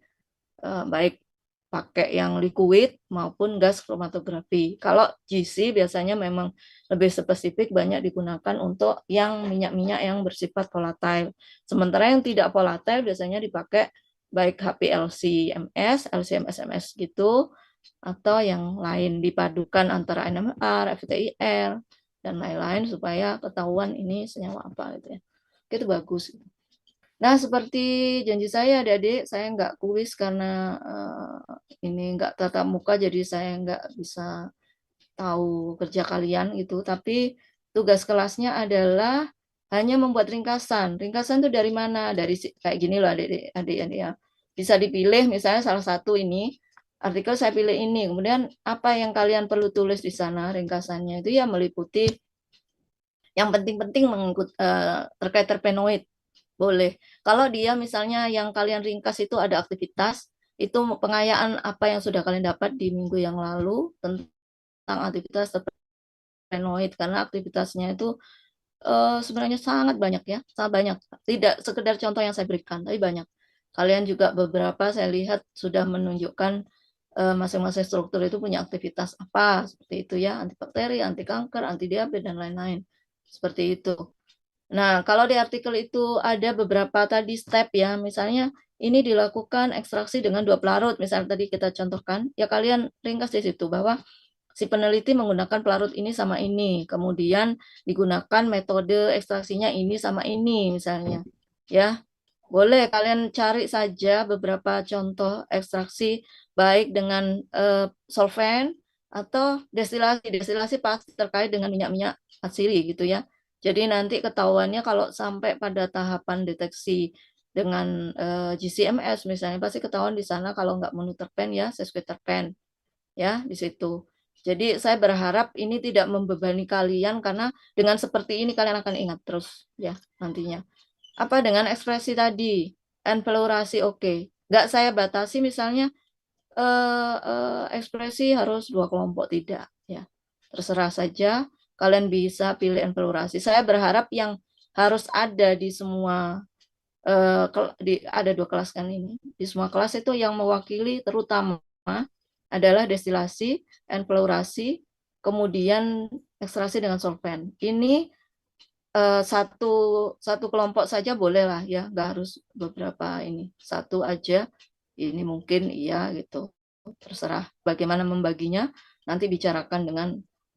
baik pakai yang liquid maupun gas kromatografi. Kalau GC biasanya memang lebih spesifik banyak digunakan untuk yang minyak-minyak yang bersifat volatile. Sementara yang tidak volatile biasanya dipakai baik HPLC MS, LCMS MS gitu, atau yang lain dipadukan antara NMR, FTIR, dan lain-lain supaya ketahuan ini senyawa apa gitu ya. Itu bagus. Nah, seperti janji saya, adik-adik, saya nggak kuis karena ini nggak tatap muka, jadi saya nggak bisa tahu kerja kalian gitu. Tapi tugas kelasnya adalah hanya membuat ringkasan. Ringkasan itu dari mana? Dari kayak gini loh, adik-adik ya. Bisa dipilih, misalnya salah satu ini artikel saya pilih ini. Kemudian apa yang kalian perlu tulis di sana ringkasannya itu ya meliputi yang penting-penting terkait terpenoid. Boleh. Kalau dia misalnya yang kalian ringkas itu ada aktivitas, itu pengayaan apa yang sudah kalian dapat di minggu yang lalu tentang aktivitas terpenoid, karena aktivitasnya itu sebenarnya sangat banyak ya, sangat banyak. Tidak sekedar contoh yang saya berikan, tapi banyak. Kalian juga beberapa saya lihat sudah menunjukkan masing-masing struktur itu punya aktivitas apa, seperti itu ya, antibakteri, anti kanker, anti diabetes, dan lain-lain. Seperti itu. Nah, kalau di artikel itu ada beberapa tadi step ya, misalnya ini dilakukan ekstraksi dengan 2 pelarut, misalnya tadi kita contohkan, ya kalian ringkas di situ bahwa si peneliti menggunakan pelarut ini sama ini, kemudian digunakan metode ekstraksinya ini sama ini misalnya. Ya, boleh kalian cari saja beberapa contoh ekstraksi baik dengan solvent atau destilasi. Destilasi pasti terkait dengan minyak-minyak asili gitu ya. Jadi nanti ketahuannya kalau sampai pada tahapan deteksi dengan GCMS misalnya pasti ketahuan di sana kalau nggak monoterpen ya sesquiterpen ya di situ. Jadi saya berharap ini tidak membebani kalian karena dengan seperti ini kalian akan ingat terus ya nantinya. Apa dengan ekspresi tadi? Enfluorasi oke. Nggak saya batasi misalnya ekspresi harus 2 kelompok tidak ya. Terserah saja kalian bisa pilih enfluorasi. Saya berharap yang harus ada di semua ada 2 kelas kan ini. Di semua kelas itu yang mewakili terutama adalah destilasi, enfluorasi, kemudian ekstraksi dengan solvent. Ini satu satu kelompok saja boleh lah ya, nggak harus beberapa ini. Satu aja ini mungkin iya gitu. Terserah bagaimana membaginya, nanti bicarakan dengan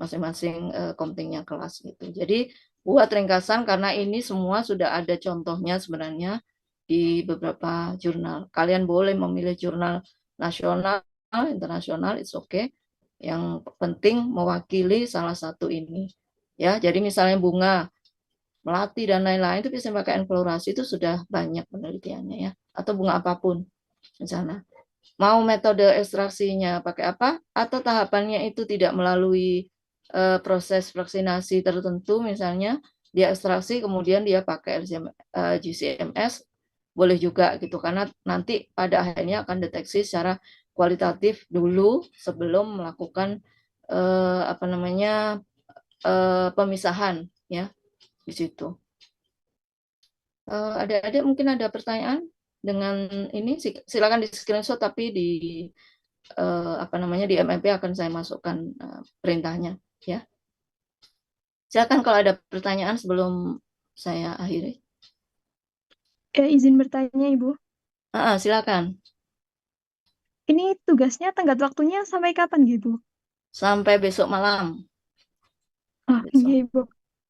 masing-masing komtingnya kelas gitu. Jadi buat ringkasan karena ini semua sudah ada contohnya sebenarnya di beberapa jurnal. Kalian boleh memilih jurnal nasional, internasional, it's okay. Yang penting mewakili salah satu ini. Ya, jadi misalnya bunga, melati dan lain-lain itu bisa pakai enfluorasi itu sudah banyak penelitiannya ya. Atau bunga apapun misalnya. Mau metode ekstraksinya pakai apa atau tahapannya itu tidak melalui proses vaksinasi tertentu misalnya dia ekstraksi kemudian dia pakai GCMS boleh juga gitu karena nanti pada akhirnya akan deteksi secara kualitatif dulu sebelum melakukan apa namanya pemisahan ya di situ. Adik-adik mungkin ada pertanyaan dengan ini silakan di screenshot tapi di apa namanya di MMP akan saya masukkan perintahnya ya. Silakan kalau ada pertanyaan sebelum saya akhiri. Izin bertanya, Ibu. Silakan. Ini tugasnya tenggat waktunya sampai kapan gitu? Sampai besok malam. Iya, Besok. Ibu.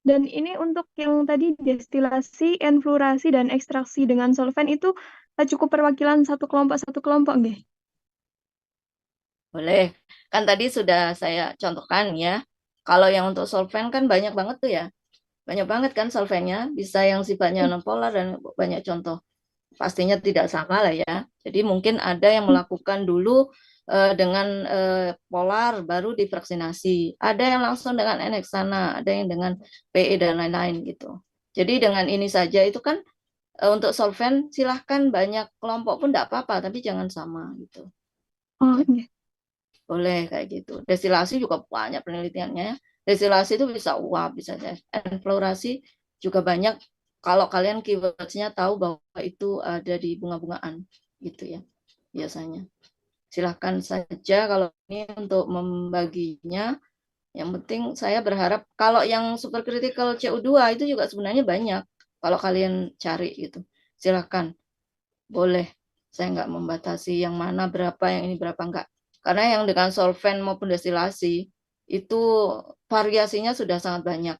Dan ini untuk yang tadi destilasi, enfluorasi, dan ekstraksi dengan solvent itu cukup perwakilan satu kelompok, nggih? Boleh. Kan tadi sudah saya contohkan ya. Kalau yang untuk solvent kan banyak banget tuh ya. Banyak banget kan solventnya. Bisa yang sifatnya nonpolar dan banyak contoh. Pastinya tidak sama lah ya. Jadi mungkin ada yang melakukan dulu dengan polar baru divaksinasi. Ada yang langsung dengan NX sana, ada yang dengan PE dan lain-lain gitu. Jadi dengan ini saja itu kan untuk solvent silahkan banyak kelompok pun tidak apa-apa, tapi jangan sama gitu. Oh, Ya, iya. boleh kayak gitu. Destilasi juga banyak penelitiannya ya. Destilasi itu bisa uap, bisa enflorasi juga banyak. Kalau kalian keywords-nya tahu bahwa itu ada di bunga-bungaan gitu ya biasanya. Silahkan saja kalau ini untuk membaginya. Yang penting saya berharap kalau yang supercritical CO2 itu juga sebenarnya banyak. Kalau kalian cari gitu, silahkan boleh. Saya nggak membatasi yang mana berapa, yang ini berapa enggak. Karena yang dengan solvent maupun destilasi itu variasinya sudah sangat banyak.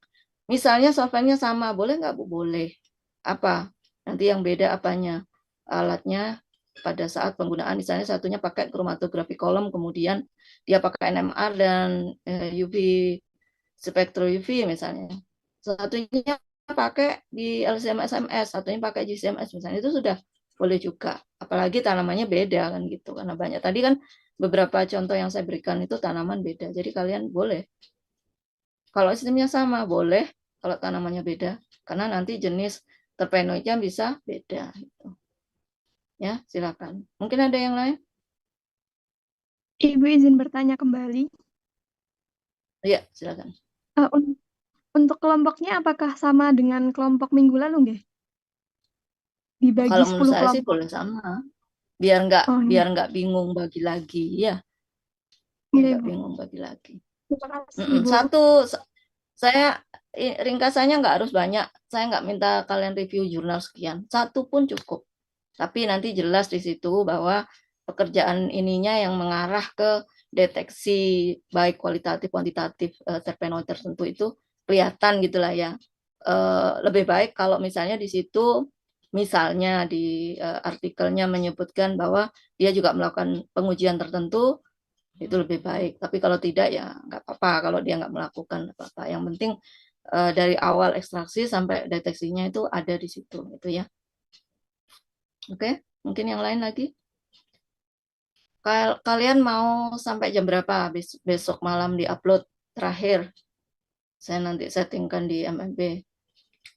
Misalnya solventnya sama, boleh nggak Bu? Boleh. Apa? Nanti yang beda apanya? Alatnya pada saat penggunaan, misalnya satunya pakai chromatografi kolom, kemudian dia pakai NMR dan UV spektro UV misalnya. Satunya pakai di LCM SMS, satunya pakai GCMS misalnya, itu sudah boleh juga. Apalagi tanamannya beda kan gitu, karena banyak. Tadi kan beberapa contoh yang saya berikan itu tanaman beda, jadi kalian boleh. Kalau sistemnya sama boleh, kalau tanamannya beda, karena nanti jenis terpenoidnya bisa beda. Gitu. Ya, silakan. Mungkin ada yang lain? Ibu izin bertanya kembali. Iya, silakan. Untuk kelompoknya apakah sama dengan kelompok minggu lalu nggih? Dibagi Kalau menurut 10 saya sih kelompok. boleh sama, biar nggak Oh, iya. biar nggak bingung bagi lagi, ya, biar Iya, nggak Ibu. bingung bagi lagi. Terima kasih, Ibu. Satu, saya ringkasannya nggak harus banyak. Saya nggak minta kalian review jurnal sekian. Satu pun cukup. Tapi nanti jelas di situ bahwa pekerjaan ininya yang mengarah ke deteksi baik kualitatif kuantitatif terpenoid tertentu itu kelihatan gitulah ya. Lebih baik kalau misalnya di situ misalnya di artikelnya menyebutkan bahwa dia juga melakukan pengujian tertentu, itu lebih baik. Tapi kalau tidak ya nggak apa-apa kalau dia nggak melakukan apa-apa. Yang penting dari awal ekstraksi sampai deteksinya itu ada di situ, gitu ya. Oke, mungkin yang lain lagi. Kalian mau sampai jam berapa besok malam di upload terakhir? Saya nanti settingkan di MMB.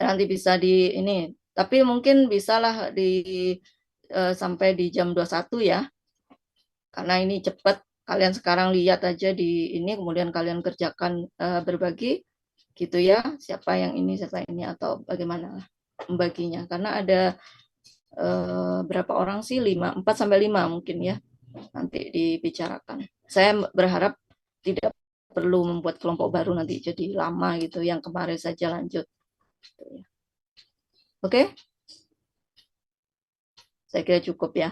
Nanti bisa di ini, tapi mungkin bisalah di sampai di jam 21 ya. Karena ini cepat. Kalian sekarang lihat aja di ini, kemudian kalian kerjakan berbagi gitu ya. Siapa yang ini, siapa ini, atau bagaimana lah membaginya. Karena ada berapa orang sih? 4 sampai 5 mungkin ya. Nanti dibicarakan. Saya berharap tidak perlu membuat kelompok baru nanti jadi lama gitu. Yang kemarin saja lanjut. Oke? Saya kira cukup ya.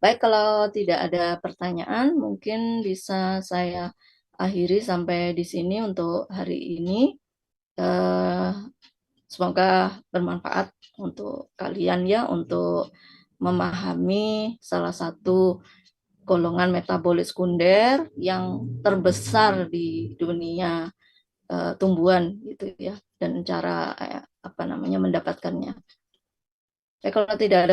Baik, kalau tidak ada pertanyaan, mungkin bisa saya akhiri sampai di sini untuk hari ini. Semoga bermanfaat untuk kalian ya, untuk memahami salah satu golongan metabolit sekunder yang terbesar di dunia tumbuhan gitu ya, dan cara apa namanya mendapatkannya. Kalau tidak ada